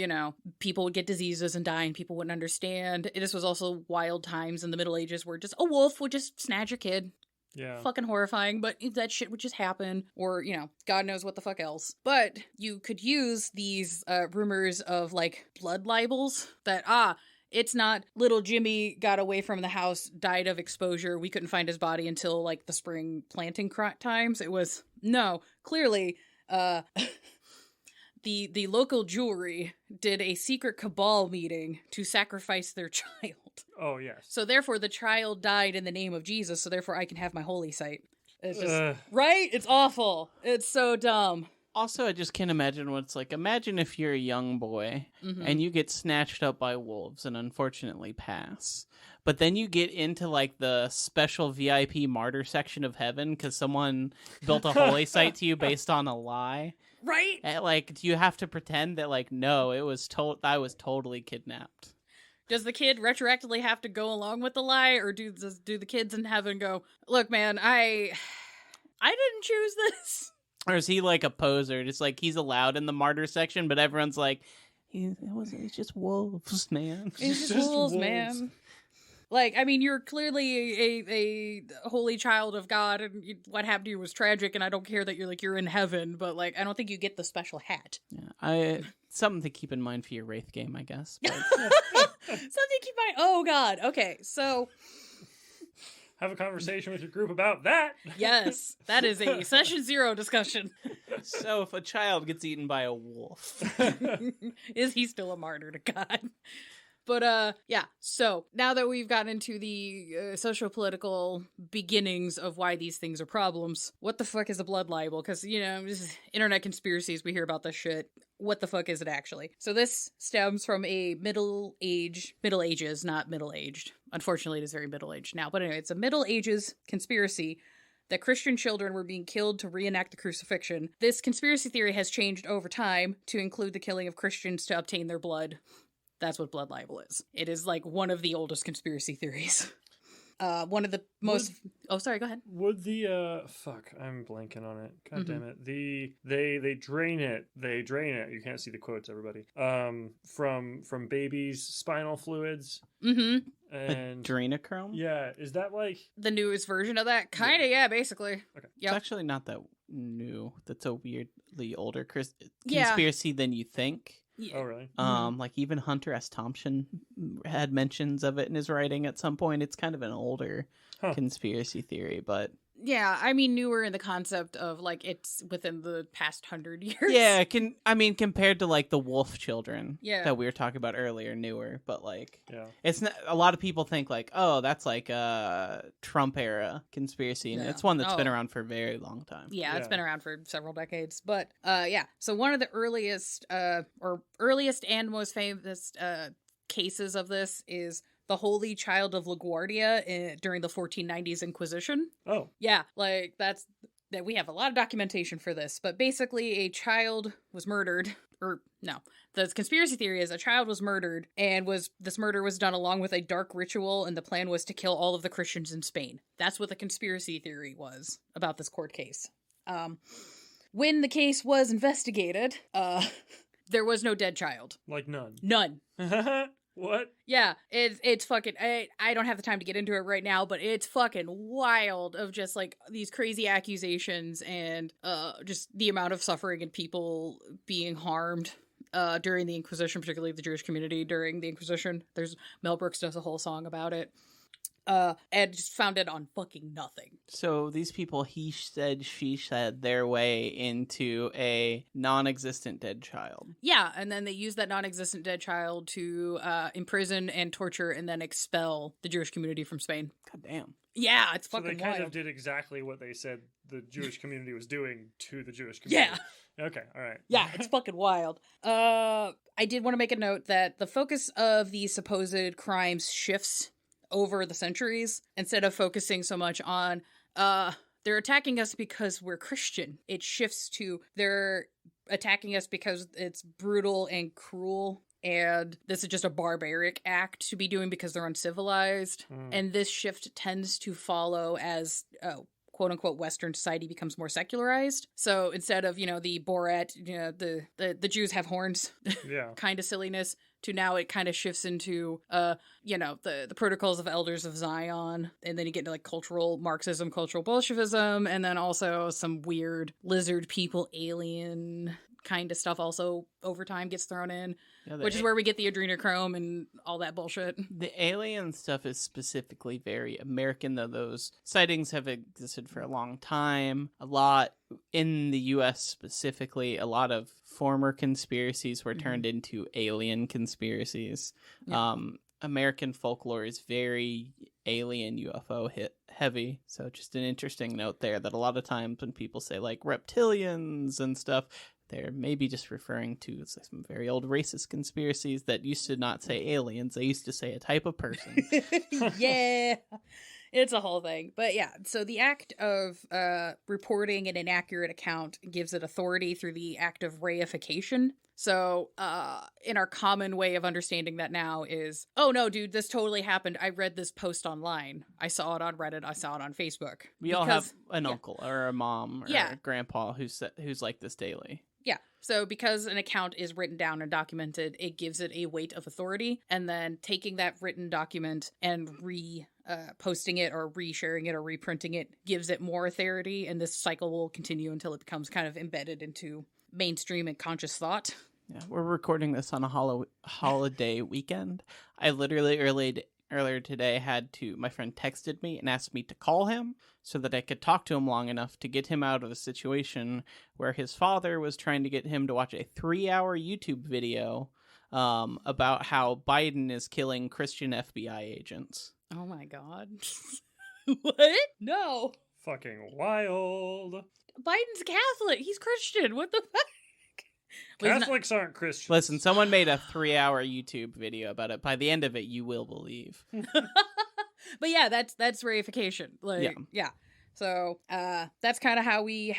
people would get diseases and die and people wouldn't understand. This was also wild times in the Middle Ages where just a wolf would just snatch a kid. Yeah. Fucking horrifying, but that shit would just happen, or, God knows what the fuck else. But you could use these rumors of, blood libels that, it's not little Jimmy got away from the house, died of exposure, we couldn't find his body until, the spring planting times. It was, no, clearly, the local Jewry did a secret cabal meeting to sacrifice their child. Oh, yes. So therefore the child died in the name of Jesus, so therefore I can have my holy site. It's just, right? It's awful. It's so dumb. Also, I just can't imagine what it's like. Imagine if you're a young boy and you get snatched up by wolves and unfortunately pass. But then you get into the special VIP martyr section of heaven because someone built a holy site to you based on a lie. Right? And, do you have to pretend that no, I was totally kidnapped? Does the kid retroactively have to go along with the lie, or do the kids in heaven go, look, man, I I didn't choose this. Or is he like a poser? Just like he's allowed in the martyr section, but everyone's like, it's just wolves, man. It's just wolves, man. Like, I mean, you're clearly a holy child of God, and what happened to you was tragic, and I don't care that you're in heaven, but, like, I don't think you get the special hat. Yeah, something to keep in mind for your Wraith game, I guess. But... something to keep in mind. Oh, God. Okay, so... Have a conversation with your group about that. Yes, that is a session 0 discussion. So if a child gets eaten by a wolf... is he still a martyr to God? But, yeah, so now that we've gotten into the socio-political beginnings of why these things are problems, what the fuck is a blood libel? Because, this is internet conspiracies, we hear about this shit. What the fuck is it actually? So this stems from a Middle Ages, not middle-aged. Unfortunately, it is very middle-aged now. But anyway, it's a Middle Ages conspiracy that Christian children were being killed to reenact the crucifixion. This conspiracy theory has changed over time to include the killing of Christians to obtain their blood. That's what blood libel is. It is like one of the oldest conspiracy theories. One of the most... sorry, go ahead. Would the... I'm blanking on it. God damn it. They drain it. They drain it. You can't see the quotes, everybody. From babies' spinal fluids. Mm-hmm. And adrenochrome? Yeah. Is that like... the newest version of that? Kinda, yeah, basically. Okay. Yep. It's actually not that new. That's a weirdly older conspiracy than you think. Yeah. Oh, really? Like even Hunter S. Thompson had mentions of it in his writing at some point. It's kind of an older conspiracy theory, but... Yeah, I mean, newer in the concept of, like, it's within the past 100 years. Yeah, compared to, like, the wolf children that we were talking about earlier, newer, but, like, yeah. It's not, a lot of people think, like, oh, that's, like, a Trump-era conspiracy, and it's one that's been around for a very long time. Yeah, it's been around for several decades, but, so one of the earliest and most famous cases of this is the Holy Child of LaGuardia during the 1490s Inquisition. Oh. Yeah, like, that we have a lot of documentation for this, but basically a child was murdered, the conspiracy theory is a child was murdered, and this murder was done along with a dark ritual, and the plan was to kill all of the Christians in Spain. That's what the conspiracy theory was about this court case. When the case was investigated, there was no dead child. Like none. None. What? Yeah, it's fucking... I don't have the time to get into it right now, but it's fucking wild of just, like, these crazy accusations and just the amount of suffering and people being harmed during the Inquisition, particularly the Jewish community during the Inquisition. Mel Brooks does a whole song about it. And just founded on fucking nothing. So these people, he said, she said, their way into a non-existent dead child. Yeah, and then they use that non-existent dead child to imprison and torture and then expel the Jewish community from Spain. God damn. Yeah, it's fucking wild. So they kind wild. of did exactly what they said the Jewish community was doing to the Jewish community. Yeah. Okay, all right. Yeah, it's fucking wild. I did want to make a note that the focus of these supposed crimes shifts over the centuries. Instead of focusing so much on they're attacking us because we're Christian, it shifts to they're attacking us because it's brutal and cruel, and this is just a barbaric act to be doing because they're uncivilized. And this shift tends to follow as quote-unquote Western society becomes more secularized. So instead of, the Borat, the Jews have horns kind of silliness, to now it kind of shifts into, the protocols of elders of Zion. And then you get into, like, cultural Marxism, cultural Bolshevism, and then also some weird lizard people, alien kind of stuff also over time gets thrown in, which is where we get the adrenochrome and all that bullshit. The alien stuff is specifically very American, though those sightings have existed for a long time. A lot in the U.S. specifically, a lot of former conspiracies were turned into alien conspiracies. Yeah. American folklore is very alien UFO heavy, so just an interesting note there that a lot of times when people say, like, reptilians and stuff, they're maybe just referring to some very old racist conspiracies that used to not say aliens. They used to say a type of person. Yeah. It's a whole thing. But yeah, so the act of reporting an inaccurate account gives it authority through the act of reification. So in our common way of understanding that now is, oh no, dude, this totally happened. I read this post online. I saw it on Reddit. I saw it on Facebook. We all have an uncle or a mom or Yeah. a grandpa who's like this daily. Yeah. So because an account is written down and documented, it gives it a weight of authority. And then taking that written document and posting it or resharing it or reprinting it gives it more authority. And this cycle will continue until it becomes kind of embedded into mainstream and conscious thought. Yeah, we're recording this on a holiday weekend. I literally earlier today my friend texted me and asked me to call him so that I could talk to him long enough to get him out of a situation where his father was trying to get him to watch a 3-hour YouTube video about how Biden is killing Christian FBI agents. Oh my God. What? No. Fucking wild. Biden's Catholic. He's Christian. What the fuck? Catholics aren't Christians. Listen, someone made a 3-hour YouTube video about it. By the end of it, you will believe. But yeah, that's reification. Like, yeah. So that's kind of how we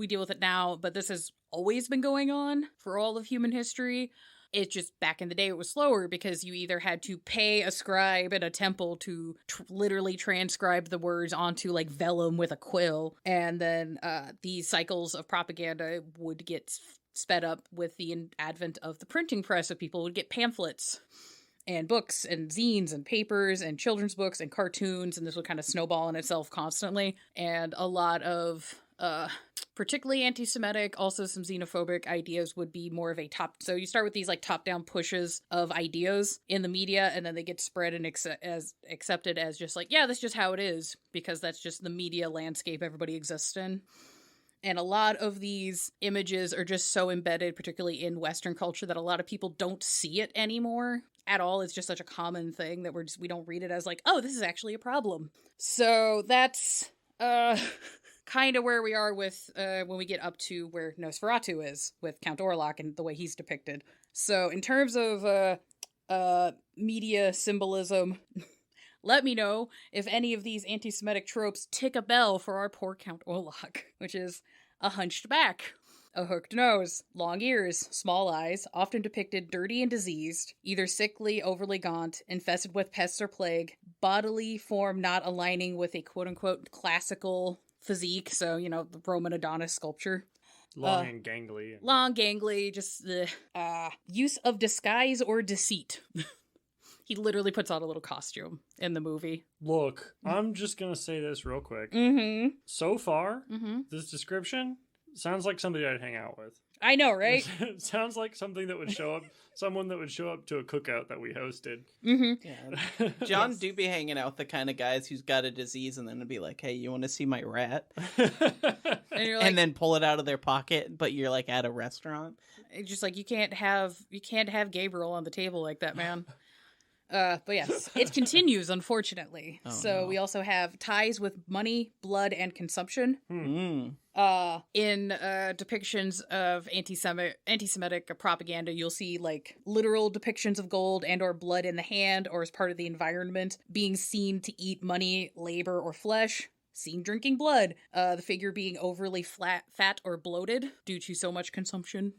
deal with it now. But this has always been going on for all of human history. It's just back in the day it was slower because you either had to pay a scribe at a temple to literally transcribe the words onto like vellum with a quill, and then these cycles of propaganda would get sped up with the advent of the printing press. So people would get pamphlets and books and zines and papers and children's books and cartoons, and this would kind of snowball in itself constantly. And a lot of particularly anti-Semitic, also some xenophobic ideas would be more of a so you start with these like top-down pushes of ideas in the media, and then they get spread and accepted as just like, yeah, that's just how it is, because that's just the media landscape everybody exists in. And a lot of these images are just so embedded, particularly in Western culture, that a lot of people don't see it anymore at all. It's just such a common thing that we don't read it as like, oh, this is actually a problem. So that's kind of where we are with when we get up to where Nosferatu is with Count Orlok and the way he's depicted. So in terms of media symbolism, let me know if any of these anti-Semitic tropes tick a bell for our poor Count Orlok, which is a hunched back, a hooked nose, long ears, small eyes, often depicted dirty and diseased, either sickly, overly gaunt, infested with pests or plague, bodily form not aligning with a quote-unquote classical physique, so, you know, the Roman Adonis sculpture. Long and gangly. Long, gangly, just the use of disguise or deceit. He literally puts on a little costume in the movie. Look, I'm just going to say this real quick. Mm-hmm. So far, this description sounds like somebody I'd hang out with. I know, right? It sounds like something that would show up, someone that would show up to a cookout that we hosted. Mm-hmm. Yeah. John do be hanging out with the kind of guys who's got a disease and then it'd be like, hey, you want to see my rat? And you're like, and then pull it out of their pocket, but you're like at a restaurant. It's just like, you can't have Gabriel on the table like that, man. But yes, it continues, unfortunately. Oh, so no. we also have ties with money, blood, and consumption. Mm. In depictions of anti-Semitic propaganda, you'll see like literal depictions of gold and or blood in the hand or as part of the environment, being seen to eat money, labor, or flesh. Seen drinking blood. The figure being overly fat or bloated due to so much consumption.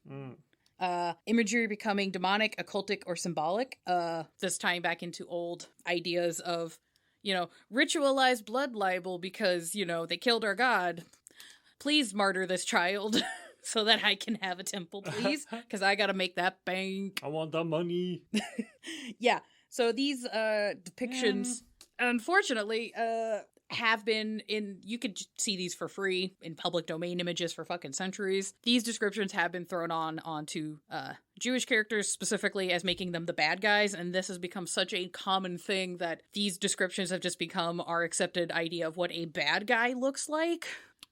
Imagery becoming demonic, occultic, or symbolic. This tying back into old ideas of, you know, ritualized blood libel because, you know, they killed our god. Please martyr this child so that I can have a temple, please, because I gotta make that bank. I want the money. Yeah, so these depictions, unfortunately, have been you could see these for free in public domain images for fucking centuries. These descriptions have been thrown onto Jewish characters specifically as making them the bad guys, and this has become such a common thing that these descriptions have just become our accepted idea of what a bad guy looks like.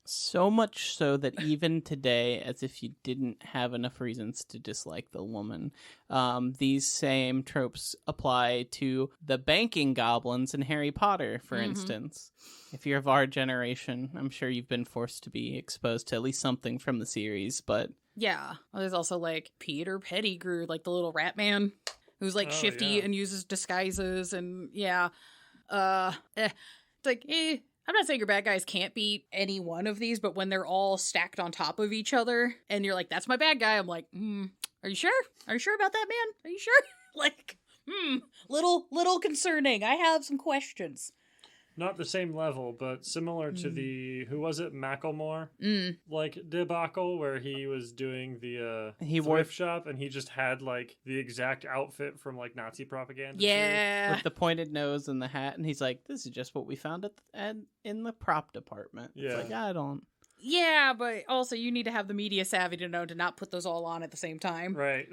So much so that even today, as if you didn't have enough reasons to dislike the woman, these same tropes apply to the banking goblins in Harry Potter, for instance. If you're of our generation, I'm sure you've been forced to be exposed to at least something from the series, but... Yeah. Well, there's also, like, Peter Pettigrew, like the little rat man, who's, like, shifty and uses disguises, and, yeah. like, I'm not saying your bad guys can't be any one of these, but when they're all stacked on top of each other and you're like, that's my bad guy, I'm like, are you sure? Are you sure about that, man? Are you sure? Like, little concerning. I have some questions. Not the same level, but similar to the, who was it, Macklemore? Like, debacle, where he was doing the thrift shop, and he just had, like, the exact outfit from, like, Nazi propaganda. Yeah. With the pointed nose and the hat, and he's like, this is just what we found in the prop department. Yeah. It's like, I don't... Yeah, but also you need to have the media savvy to know to not put those all on at the same time. Right.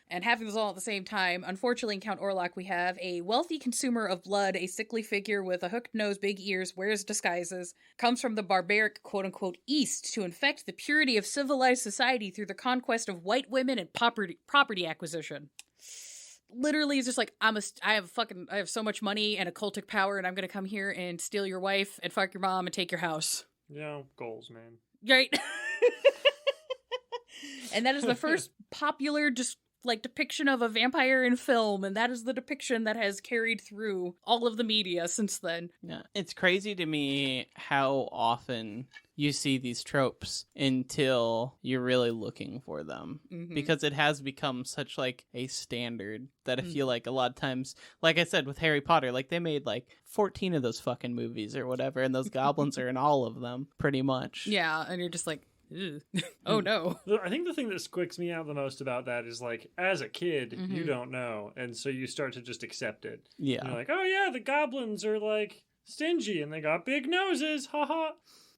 And having those all at the same time, unfortunately in Count Orlok we have a wealthy consumer of blood, a sickly figure with a hooked nose, big ears, wears disguises, comes from the barbaric quote-unquote East to infect the purity of civilized society through the conquest of white women and property acquisition. Literally is just like, I have so much money and occultic power and I'm gonna come here and steal your wife and fuck your mom and take your house. Yeah, goals, man. Right. And that is the first popular just like depiction of a vampire in film, and that is the depiction that has carried through all of the media since then. Yeah, it's crazy to me how often you see these tropes until you're really looking for them, because it has become such like a standard that I feel like a lot of times, like I said with Harry Potter, like they made like 14 of those fucking movies or whatever, and those goblins are in all of them pretty much. Yeah, and you're just like, oh no. I think the thing that squicks me out the most about that is like, as a kid, you don't know, and so you start to just accept it. Yeah. And you're like, oh yeah, the goblins are like stingy and they got big noses, haha.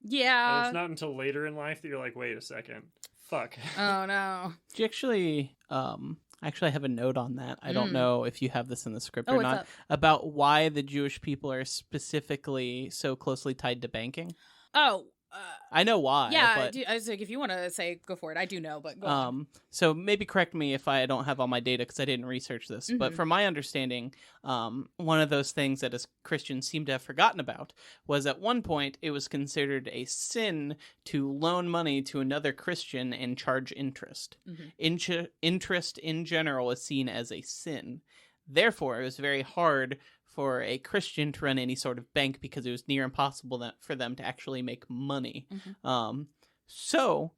Yeah. And it's not until later in life that you're like, wait a second, fuck. Oh no. Do you actually I have a note on that. I don't know if you have this in the script or not, about why the Jewish people are specifically so closely tied to banking. Oh, I know why. Yeah, but, I was like, if you want to say, go for it. I do know, but go on. So maybe correct me if I don't have all my data because I didn't research this. But from my understanding, one of those things that as Christians seem to have forgotten about was at one point it was considered a sin to loan money to another Christian and charge interest. Interest in general is seen as a sin. Therefore, it was very hard for a Christian to run any sort of bank because it was near impossible for them to actually make money. So,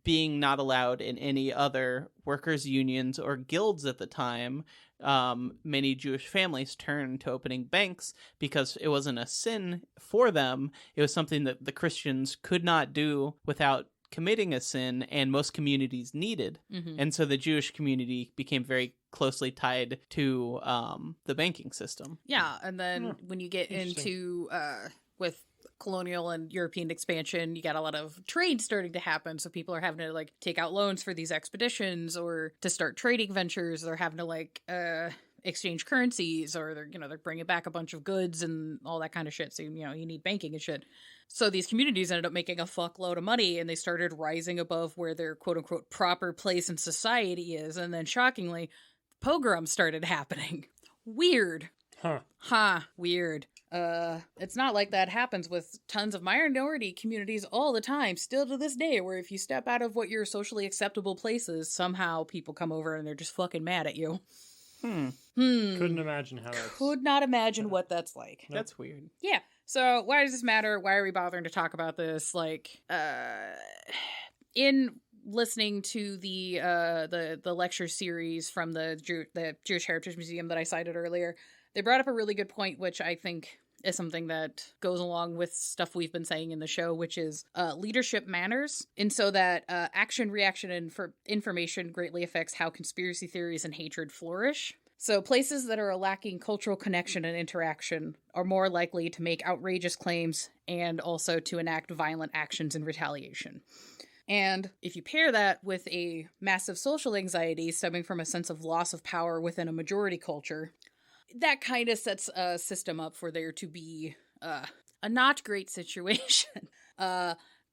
being not allowed in any other workers' unions or guilds at the time, many Jewish families turned to opening banks because it wasn't a sin for them. It was something that the Christians could not do without committing a sin, and most communities needed. And so the Jewish community became very closely tied to the banking system. Yeah, and then when you get into with colonial and European expansion, you got a lot of trade starting to happen. So people are having to like take out loans for these expeditions or to start trading ventures. They're having to like exchange currencies, or they're bringing back a bunch of goods and all that kind of shit. So you need banking and shit. So these communities ended up making a fuckload of money, and they started rising above where their quote-unquote proper place in society is. And then, shockingly, pogroms started happening. Weird. Weird. It's not like that happens with tons of minority communities all the time, still to this day, where if you step out of what your socially acceptable place is, somehow people come over and they're just fucking mad at you. Couldn't imagine how that's... Could not imagine what that's like. Nope. That's weird. Yeah. So why does this matter? Why are we bothering to talk about this? Like, in listening to the lecture series from the Jewish Heritage Museum that I cited earlier, they brought up a really good point, which I think is something that goes along with stuff we've been saying in the show, which is leadership matters. And so that action, reaction, and information greatly affects how conspiracy theories and hatred flourish. So places that are lacking cultural connection and interaction are more likely to make outrageous claims and also to enact violent actions in retaliation. And if you pair that with a massive social anxiety stemming from a sense of loss of power within a majority culture, that kind of sets a system up for there to be a not great situation.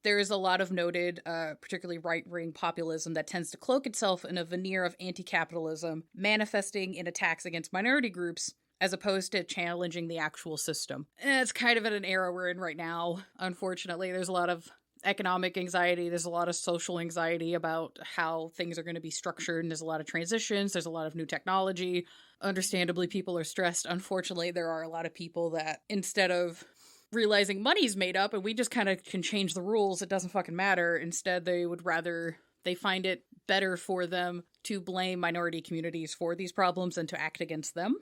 There is a lot of noted, particularly right-wing populism that tends to cloak itself in a veneer of anti-capitalism, manifesting in attacks against minority groups, as opposed to challenging the actual system. And it's kind of in an era we're in right now, unfortunately. There's a lot of economic anxiety, there's a lot of social anxiety about how things are going to be structured, and there's a lot of transitions, there's a lot of new technology. Understandably, people are stressed. Unfortunately, there are a lot of people that, instead of realizing money's made up and we just kind of can change the rules. It doesn't fucking matter. Instead, they find it better for them to blame minority communities for these problems and to act against them.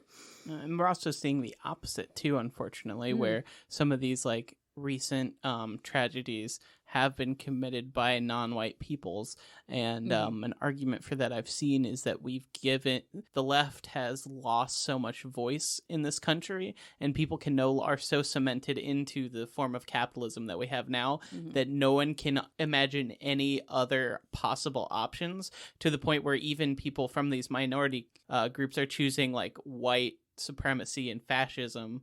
And we're also seeing the opposite too, unfortunately, where some of these like recent tragedies have been committed by non-white peoples, and an argument for that I've seen is that the left has lost so much voice in this country, and people are so cemented into the form of capitalism that we have now that no one can imagine any other possible options, to the point where even people from these minority groups are choosing like white supremacy and fascism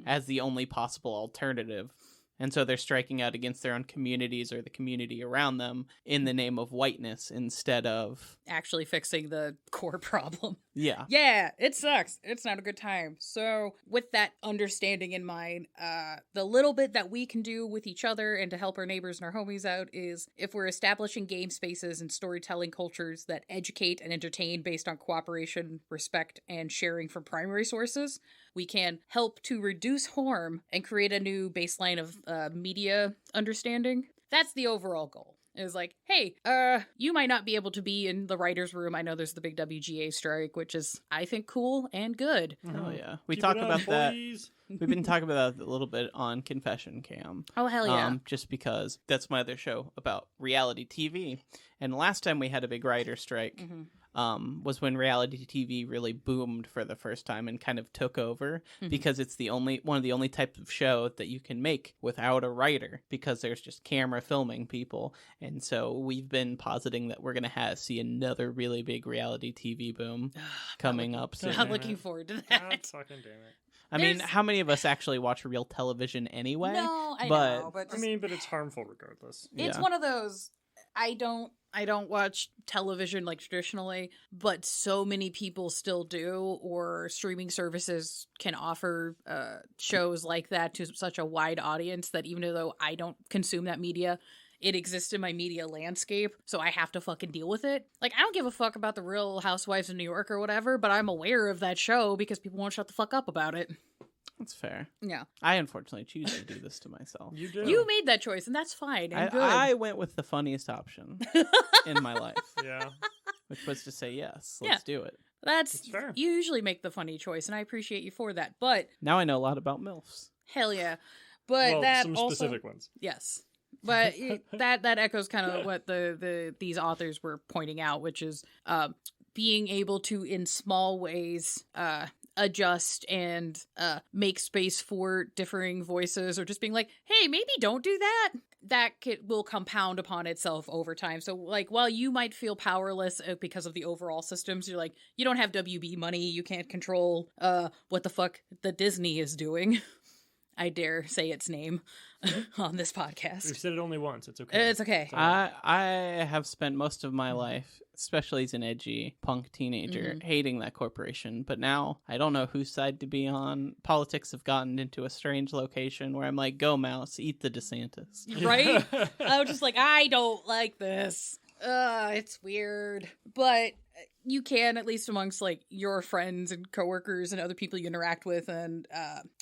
as the only possible alternative. And so they're striking out against their own communities or the community around them in the name of whiteness instead of actually fixing the core problem. Yeah. Yeah, it sucks. It's not a good time. So with that understanding in mind, the little bit that we can do with each other and to help our neighbors and our homies out is if we're establishing game spaces and storytelling cultures that educate and entertain based on cooperation, respect, and sharing from primary sources, we can help to reduce harm and create a new baseline of media understanding. That's the overall goal. It was like, hey, you might not be able to be in the writer's room. I know there's the big WGA strike, which is, I think, cool and good. Oh, yeah. We talk about that. We've been talking about that a little bit on Confession Cam. Oh, hell yeah. Just because that's my other show about reality TV. And last time we had a big writer strike was when reality TV really boomed for the first time and kind of took over because it's one of the only types of show that you can make without a writer, because there's just camera filming people. And so we've been positing that we're going to see another really big reality TV boom coming up soon. I'm looking forward to that. God fucking damn it. I mean, how many of us actually watch real television anyway? No, I know. But but it's harmful regardless. It's one of those, I don't watch television like traditionally, but so many people still do, or streaming services can offer shows like that to such a wide audience that even though I don't consume that media, it exists in my media landscape, so I have to fucking deal with it. Like, I don't give a fuck about the Real Housewives of New York or whatever, but I'm aware of that show because people won't shut the fuck up about it. That's fair. Yeah. I unfortunately choose to do this to myself. You do. You made that choice, and that's fine and good. I went with the funniest option in my life. Yeah. Which was to say yes. Let's do it. That's fair. You usually make the funny choice, and I appreciate you for that. But now I know a lot about MILFs. Hell yeah. But that some also, specific ones. Yes. But that echoes kind of what these authors were pointing out, which is being able to, in small ways, adjust and make space for differing voices, or just being like, hey, maybe don't do that. That will compound upon itself over time. So, like, while you might feel powerless because of the overall systems, you're like, you don't have WB money, you can't control what the fuck the Disney is doing. I dare say its name on this podcast. We've said it only once. It's okay. It's okay. I have spent most of my life, especially as an edgy punk teenager, hating that corporation. But now I don't know whose side to be on. Politics have gotten into a strange location where I'm like, go mouse, eat the DeSantis. Right? I was just like, I don't like this. It's weird. But you can, at least amongst like your friends and coworkers and other people you interact with, and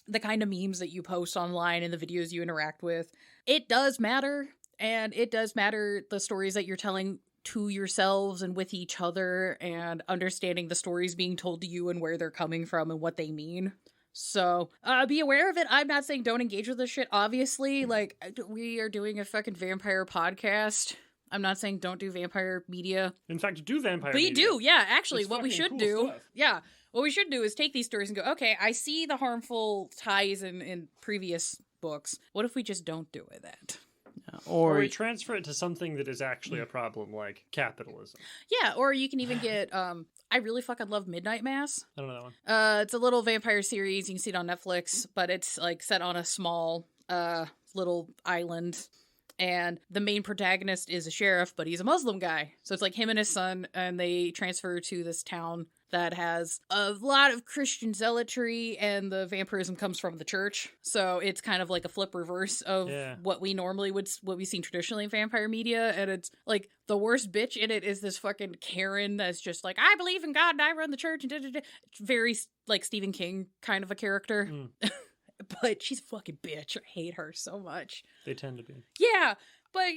the kind of memes that you post online and the videos you interact with, it does matter. And it does matter the stories that you're telling to yourselves and with each other, and understanding the stories being told to you and where they're coming from and what they mean. So, be aware of it. I'm not saying don't engage with this shit, obviously. Like, we are doing a fucking vampire podcast. I'm not saying don't do vampire media. In fact, do vampire media. We do, yeah. Actually, what we should cool do... stuff. Yeah. What we should do is take these stories and go, okay, I see the harmful ties in previous books. What if we just don't do that? Or we transfer it to something that is actually a problem, like capitalism. Yeah, or you can even get... I really fucking love Midnight Mass. I don't know that one. It's a little vampire series. You can see it on Netflix, but it's like set on a small little island. And the main protagonist is a sheriff, but he's a Muslim guy. So it's like him and his son, and they transfer to this town that has a lot of Christian zealotry, and the vampirism comes from the church. So it's kind of like a flip reverse of what we normally what we've seen traditionally in vampire media. And it's like the worst bitch in it is this fucking Karen that's just like, I believe in God and I run the church. And very like Stephen King kind of a character. but she's a fucking bitch. I hate her so much. They tend to be. Yeah, but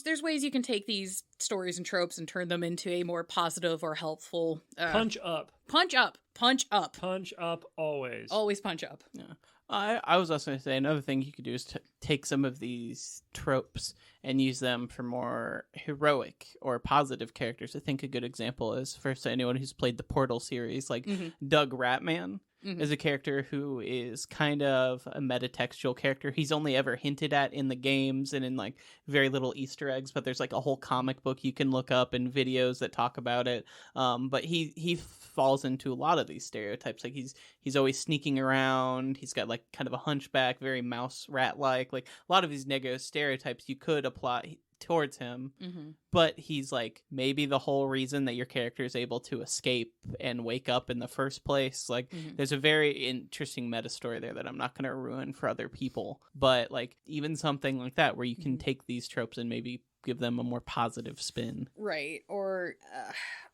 there's ways you can take these stories and tropes and turn them into a more positive or helpful... punch up. Punch up. Punch up. Punch up always. Always punch up. Yeah. I was also going to say another thing you could do is to take some of these tropes and use them for more heroic or positive characters. I think a good example is for anyone who's played the Portal series, like Doug Ratman. Is a character who is kind of a metatextual character. He's only ever hinted at in the games and in like very little Easter eggs, but there's like a whole comic book you can look up and videos that talk about it. But he falls into a lot of these stereotypes. Like he's always sneaking around. He's got like kind of a hunchback, very mouse rat like a lot of these negative stereotypes you could apply towards him, but he's like maybe the whole reason that your character is able to escape and wake up in the first place. Like there's a very interesting meta story there that I'm not going to ruin for other people, but like even something like that where you can take these tropes and maybe give them a more positive spin. Right. Or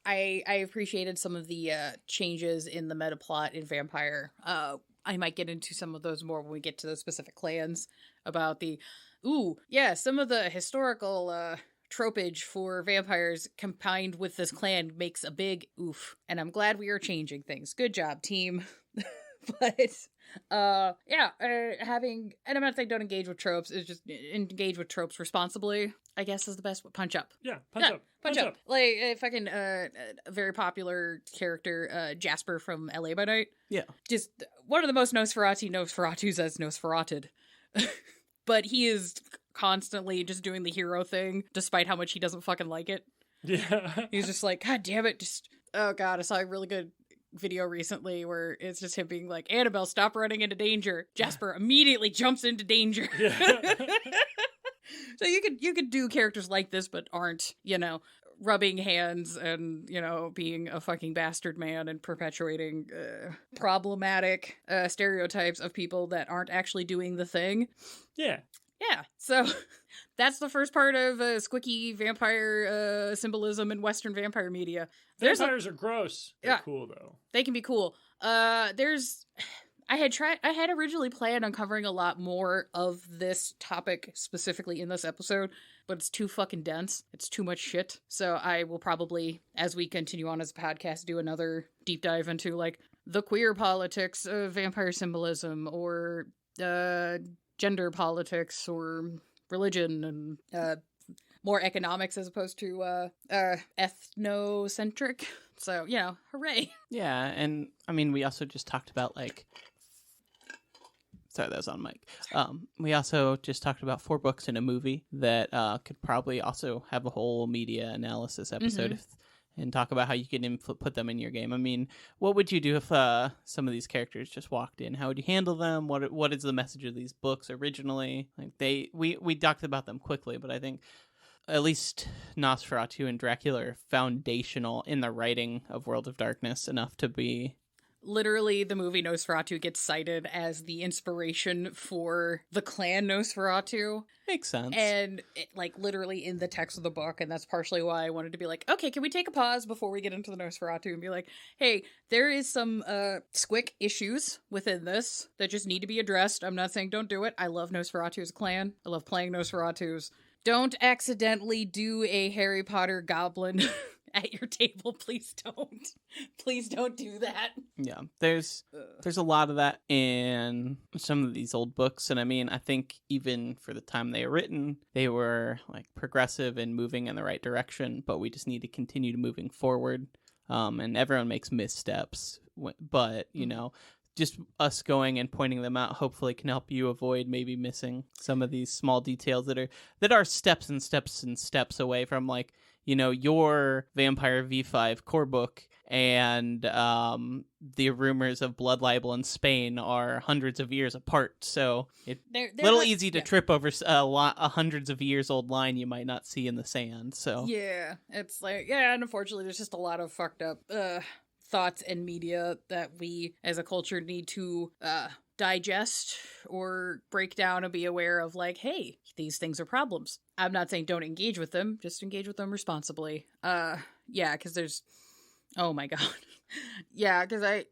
I appreciated some of the changes in the meta plot in Vampire. I might get into some of those more when we get to those specific clans about some of the historical tropage for vampires combined with this clan makes a big oof. And I'm glad we are changing things. Good job, team. But having, and I'm not saying don't engage with tropes, it's just engage with tropes responsibly, I guess is the best. Punch up. Yeah, punch up. Like fucking a very popular character, Jasper from LA by Night. Yeah. Just one of the most Nosferatus as Nosferated. But he is constantly just doing the hero thing, despite how much he doesn't fucking like it. Yeah. He's just like, God damn it, oh god, I saw a really good video recently where it's just him being like, Annabelle, stop running into danger. Jasper immediately jumps into danger. Yeah. So you could do characters like this, but aren't, rubbing hands and, being a fucking bastard man and perpetuating problematic stereotypes of people that aren't actually doing the thing. Yeah. Yeah, so that's the first part of squicky vampire symbolism in Western vampire media. Vampires are gross. They're cool, though. They can be cool. I had originally planned on covering a lot more of this topic specifically in this episode, but it's too fucking dense. It's too much shit. So I will probably, as we continue on as a podcast, do another deep dive into like the queer politics of vampire symbolism or gender politics or religion and more economics as opposed to ethnocentric. So, hooray. Yeah, and I mean, we also just talked about like... Sorry, that was on mic. We also just talked about 4 books and a movie that could probably also have a whole media analysis episode and talk about how you can put them in your game. I mean, what would you do if some of these characters just walked in? How would you handle them? What is the message of these books originally? Like we talked about them quickly, but I think at least Nosferatu and Dracula are foundational in the writing of World of Darkness enough to be... Literally, the movie Nosferatu gets cited as the inspiration for the clan Nosferatu. Makes sense. And, literally in the text of the book, and that's partially why I wanted to be like, okay, can we take a pause before we get into the Nosferatu and be like, hey, there is some squick issues within this that just need to be addressed. I'm not saying don't do it. I love Nosferatu as a clan. I love playing Nosferatus. Don't accidentally do a Harry Potter goblin at your table. Please don't. Please don't do that. Yeah, there's a lot of that in some of these old books, and I mean, I think even for the time they were written, they were like progressive and moving in the right direction, but we just need to continue to moving forward. And everyone makes missteps, but just us going and pointing them out hopefully can help you avoid maybe missing some of these small details that are steps and steps and steps away from like, your Vampire V5 core book and the rumors of blood libel in Spain are hundreds of years apart. So it's a little easy to trip over a hundreds of years old line you might not see in the sand. So yeah, it's like, and unfortunately there's just a lot of fucked up thoughts and media that we as a culture need to digest or break down and be aware of, like, hey, these things are problems. I'm not saying don't engage with them, just engage with them responsibly. Because there's, oh my god. Yeah, because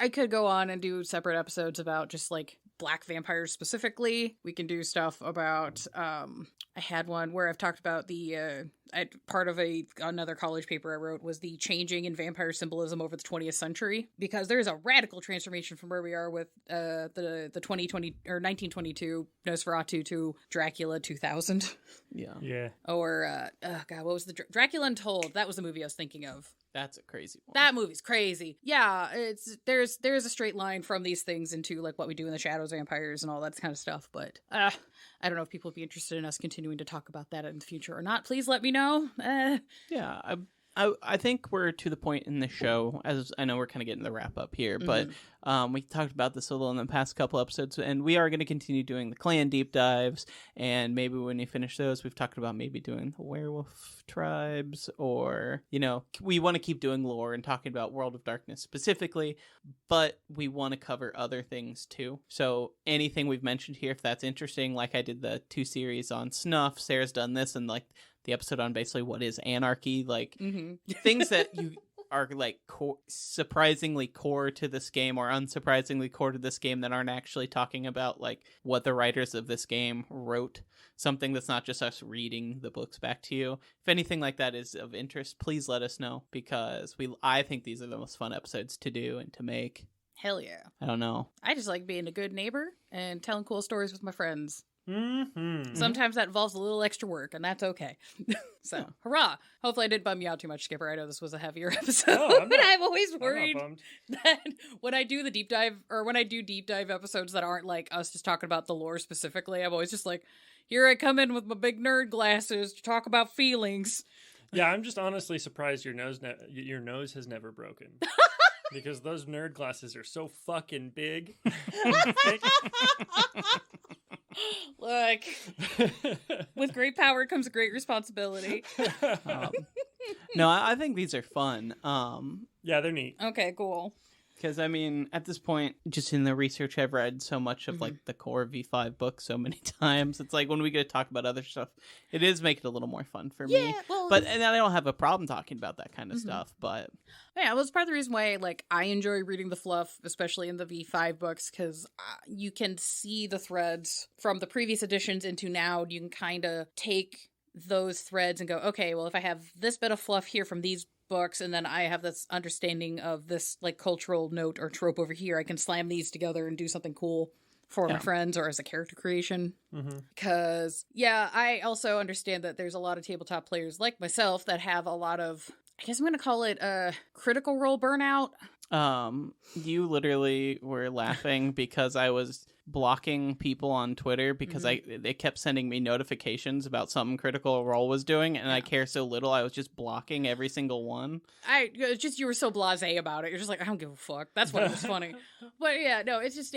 I could go on and do separate episodes about just like black vampires specifically. We can do stuff about, I had one where I've talked about part of another college paper I wrote was the changing in vampire symbolism over the 20th century, because there is a radical transformation from where we are with the 2020 or 1922 Nosferatu to Dracula 2000. Yeah. Or God, what was the Dracula Untold? That was the movie I was thinking of. That's a crazy one. That movie's crazy. Yeah, there's a straight line from these things into like what we do in the shadows, vampires, and all that kind of stuff. But I don't know if people would be interested in us continuing to talk about that in the future or not. Please let me know. Yeah, I think we're to the point in the show, as I know we're kind of getting the wrap up here, but we talked about this a little in the past couple episodes, and we are going to continue doing the clan deep dives, and maybe when you finish those, we've talked about maybe doing the werewolf tribes, or, we want to keep doing lore and talking about World of Darkness specifically, but we want to cover other things too. So anything we've mentioned here, if that's interesting, like I did the 2 series on Snuff, Sarah's done this, and like the episode on basically what is anarchy, like things that you are like surprisingly core to this game or unsurprisingly core to this game that aren't actually talking about like what the writers of this game wrote, something that's not just us reading the books back to you. If anything like that is of interest, please let us know, because I think these are the most fun episodes to do and to make. Hell yeah. I don't know. I just like being a good neighbor and telling cool stories with my friends. Mm-hmm. Sometimes that involves a little extra work, and that's okay. So, hurrah! Hopefully I didn't bum you out too much, Skipper. I know this was a heavier episode, but I'm always worried that when I do the deep dive, or when I do deep dive episodes that aren't like us just talking about the lore specifically, I'm always just like, here I come in with my big nerd glasses to talk about feelings. Yeah, I'm just honestly surprised your nose has never broken. Because those nerd glasses are so fucking big. Look, with great power comes great responsibility. No, I think these are fun. Yeah, they're neat. Okay, cool. Because, I mean, at this point, just in the research, I've read so much of, like, the core V5 book so many times. It's like, when we get to talk about other stuff, it is making it a little more fun for me. Well, and I don't have a problem talking about that kind of stuff, but... Yeah, well, it's part of the reason why, like, I enjoy reading the fluff, especially in the V5 books, because you can see the threads from the previous editions into now. You can kind of take those threads and go, okay, well, if I have this bit of fluff here from these books, and then I have this understanding of this like cultural note or trope over here, I can slam these together and do something cool for my friends or as a character creation. Because I also understand that there's a lot of tabletop players like myself that have a lot of, I guess I'm going to call it critical role burnout. You literally were laughing because I was blocking people on Twitter because they kept sending me notifications about something Critical Role was doing, and I care so little, I was just blocking every single one. You were so blasé about it. You're just like, I don't give a fuck. That's why it was funny. But yeah, no, it's just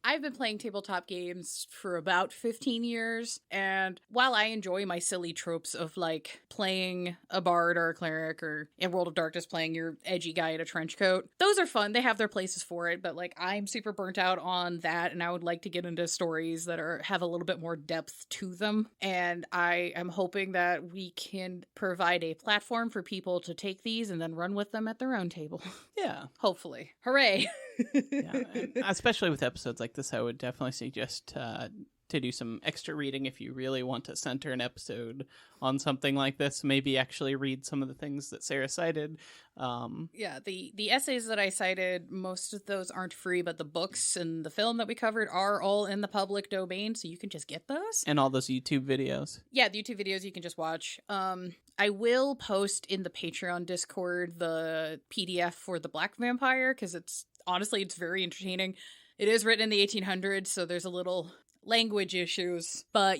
I've been playing tabletop games for about 15 years, and while I enjoy my silly tropes of like playing a bard or a cleric, or in World of Darkness playing your edgy guy in a trench coat, those are fun. They have their places for it, but like I'm super burnt out on that, and I would like to get into stories that have a little bit more depth to them, and I am hoping that we can provide a platform for people to take these and then run with them at their own table. Yeah. Hopefully. Hooray. Yeah, especially with episodes like this, I would definitely suggest to do some extra reading if you really want to center an episode on something like this. Maybe actually read some of the things that Sarah cited. The essays that I cited, most of those aren't free, but the books and the film that we covered are all in the public domain, so you can just get those. And all those YouTube videos. Yeah, the YouTube videos you can just watch. I will post in the Patreon Discord the PDF for the Black Vampire, because it's very entertaining. It is written in the 1800s, so there's a little language issues, but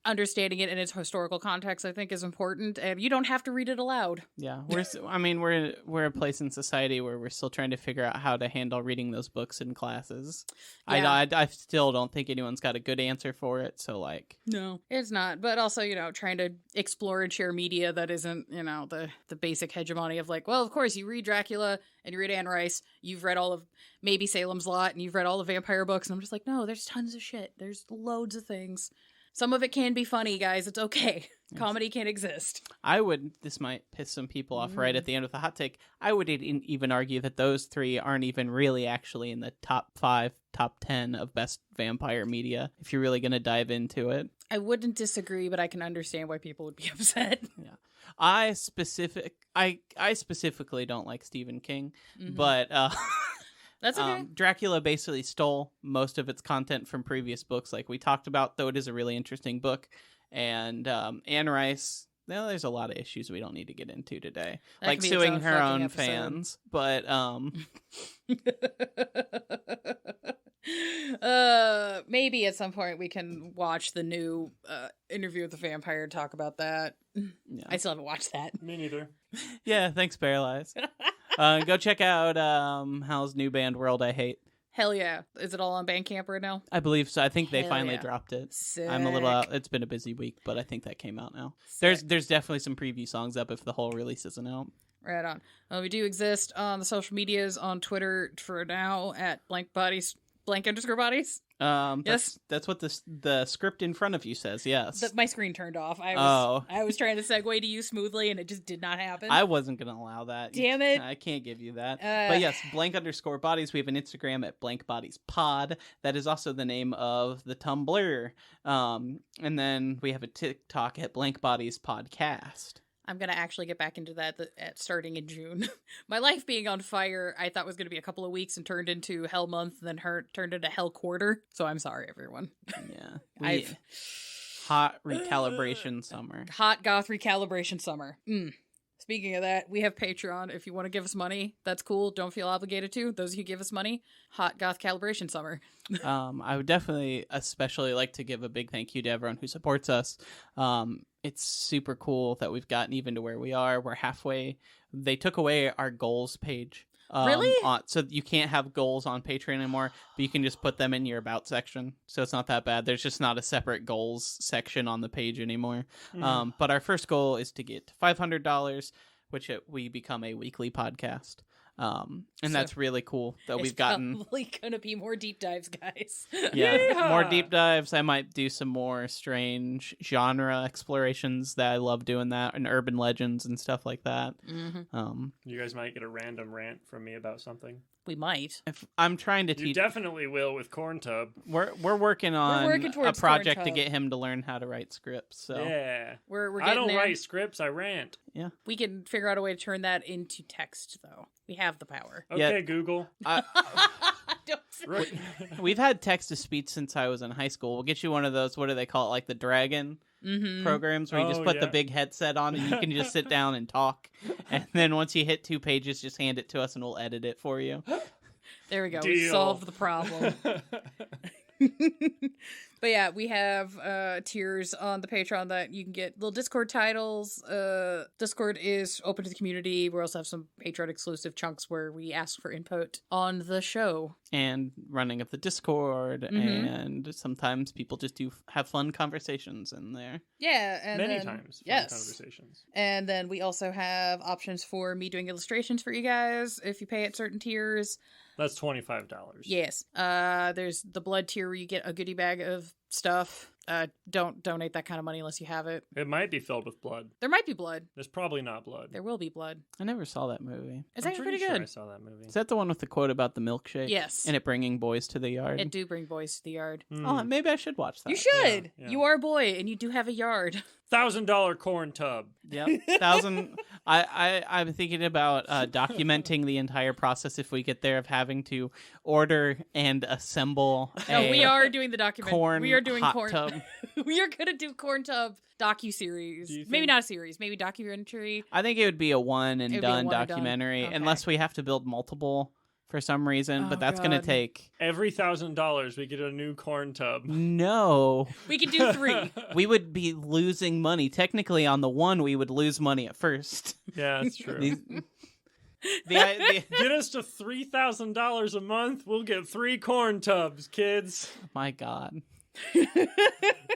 understanding it in its historical context, I think, is important, and you don't have to read it aloud. Yeah, we're a place in society where we're still trying to figure out how to handle reading those books in classes. Yeah. I still don't think anyone's got a good answer for it, so no, it's not. But also, trying to explore and share media that isn't, the basic hegemony of well, of course, you read Dracula and you read Anne Rice, you've read all of maybe Salem's Lot, and you've read all the vampire books, and I'm just no, there's tons of shit. There's loads of things. Some of it can be funny, guys. It's okay. Yes. Comedy can exist. This might piss some people off right at the end of the hot take. I would even argue that those 3 aren't even really actually in the top 5, top 10 of best vampire media, if you're really going to dive into it. I wouldn't disagree, but I can understand why people would be upset. Yeah. I specifically don't like Stephen King, but that's okay. Dracula basically stole most of its content from previous books, like we talked about, though it is a really interesting book. And Anne Rice, there's a lot of issues we don't need to get into today, that like suing her own episode. Fans. But maybe at some point we can watch the new Interview with the Vampire and talk about that. Yeah. I still haven't watched that. Me neither. Yeah, thanks, Paralyze. Go check out Hal's new band, World I Hate. Hell yeah. Is it all on Bandcamp right now? I believe so. I think they finally dropped it. Sick. I'm a little out. It's been a busy week, but I think that came out now. Sick. There's definitely some preview songs up if the whole release isn't out. Right on. We do exist on the social medias, on Twitter for now at _bodies. Yes, that's what the script in front of you says. Yes, my screen turned off. I was trying to segue to you smoothly, and it just did not happen. I wasn't gonna allow that. Damn it! I can't give you that. But yes, _bodies. We have an Instagram at @blankbodiespod. That is also the name of the Tumblr. And then we have a TikTok at @blankbodiespodcast. I'm going to actually get back into that starting in June. My life being on fire, I thought was going to be a couple of weeks and turned into Hell Month, then turned into Hell Quarter. So I'm sorry, everyone. Yeah. Hot recalibration summer. Hot goth recalibration summer. Speaking of that, we have Patreon. If you want to give us money, that's cool. Don't feel obligated to. Those of you who give us money, hot goth calibration summer. I would definitely especially like to give a big thank you to everyone who supports us. It's super cool that we've gotten even to where we are. We're halfway. They took away our goals page. Really? So you can't have goals on Patreon anymore, but you can just put them in your About section. So it's not that bad. There's just not a separate goals section on the page anymore. But our first goal is to get to $500, which we become a weekly podcast. And that's really cool that we've gotten. It's probably gonna be more deep dives, guys. Yeah, more deep dives. I might do some more strange genre explorations that I love doing that, and urban legends and stuff like that. You guys might get a random rant from me about something. We might. If I'm trying to teach. You definitely will with Corn Tub. We're working on a project to get him to learn how to write scripts. So yeah, we're I don't write scripts. I rant. Yeah, we can figure out a way to turn that into text, though. We have the power. Okay, Google. We've had text to speech since I was in high school. We'll get you one of those. What do they call it? Like the Dragon programs where you just put the big headset on and you can just sit down and talk. And then once you hit 2 pages, just hand it to us and we'll edit it for you. There we go. Deal. We solved the problem. But yeah, we have tiers on the Patreon that you can get little Discord titles. Discord is open to the community. We also have some Patreon exclusive chunks where we ask for input on the show. And running of the Discord, and sometimes people just do have fun conversations in there. Yeah, and many times fun conversations. And then we also have options for me doing illustrations for you guys if you pay at certain tiers. That's $25. Yes. There's the blood tier where you get a goodie bag of stuff. Don't donate that kind of money unless you have it. It might be filled with blood. There might be blood. There's probably not blood. There will be blood. I never saw that movie. It's actually pretty good. I saw that movie. Is that the one with the quote about the milkshake? Yes. And it bringing boys to the yard? It do bring boys to the yard. Oh, maybe I should watch that. You should. Yeah. You are a boy and you do have a yard. $1,000 corn tub. Yep. 1,000. I'm thinking about documenting the entire process if we get there of having to order and assemble. No, we are doing the documentary. We are doing corn tub. We are gonna do Corn Tub docu-series. Maybe not a series. Maybe documentary. I think it would be a one and done documentary, unless we have to build multiple for some reason. But that's gonna take every $1,000 we get a new corn tub. No, we can do 3. We would be losing money. Technically, on the one, we would lose money at first. Yeah, that's true. Get us to $3,000 a month. We'll get 3 corn tubs, kids. My God.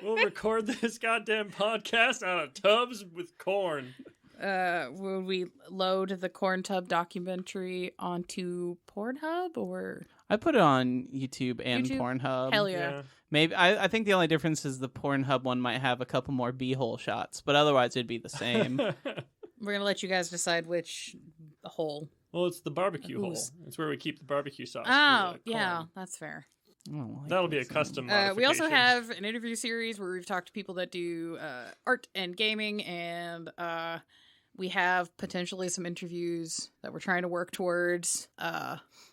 We'll record this goddamn podcast out of tubs with corn. Will we load the Corn Tub documentary onto Pornhub or? I put it on YouTube and Pornhub. Hell yeah. Maybe I think the only difference is the Pornhub one might have a couple more b-hole shots, but otherwise it'd be the same. We're gonna let you guys decide which hole. Well, it's the barbecue hole. It's where we keep the barbecue sauce. Oh, yeah, that's fair. That'll be a custom modification. We also have an interview series where we've talked to people that do art and gaming, and we have potentially some interviews that we're trying to work towards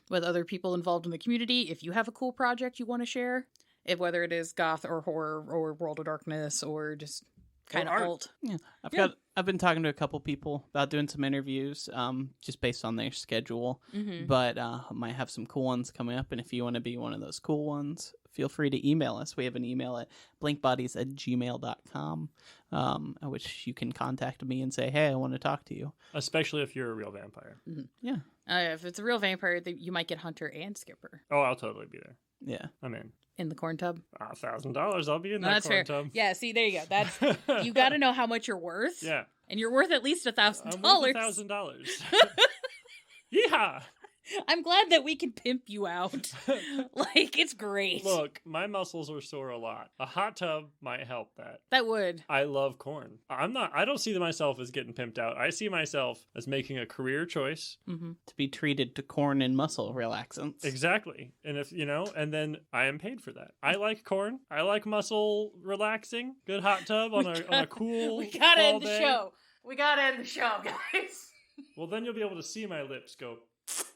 with other people involved in the community. If you have a cool project you want to share, whether it is goth or horror or World of Darkness or just kind of alt. Yeah. I've been talking to a couple people about doing some interviews, just based on their schedule. Mm-hmm. But might have some cool ones coming up, and if you want to be one of those cool ones, feel free to email us. We have an email at blankbodies@gmail.com, at which you can contact me and say, hey, I want to talk to you. Especially if you're a real vampire. Mm-hmm. Yeah. If it's a real vampire, you might get Hunter and Skipper. Oh, I'll totally be there. Yeah. I'm in. In the corn tub? $1,000. I'll be in that corn tub. Yeah, see, there you go. That's you got to know how much you're worth. Yeah. And you're worth at least $1,000. I'm worth $1,000. Yeehaw! I'm glad that we can pimp you out. Like, it's great. Look, my muscles are sore a lot. A hot tub might help that. That would. I love corn. I don't see myself as getting pimped out. I see myself as making a career choice. Mm-hmm. To be treated to corn and muscle relaxants. Exactly. And if, and then I am paid for that. I like corn. I like muscle relaxing. Good hot tub on a cool We gotta fall end the day. show. We gotta end the show, guys. Well, then you'll be able to see my lips go.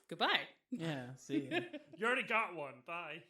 Goodbye. Yeah, see ya. You already got one. Bye.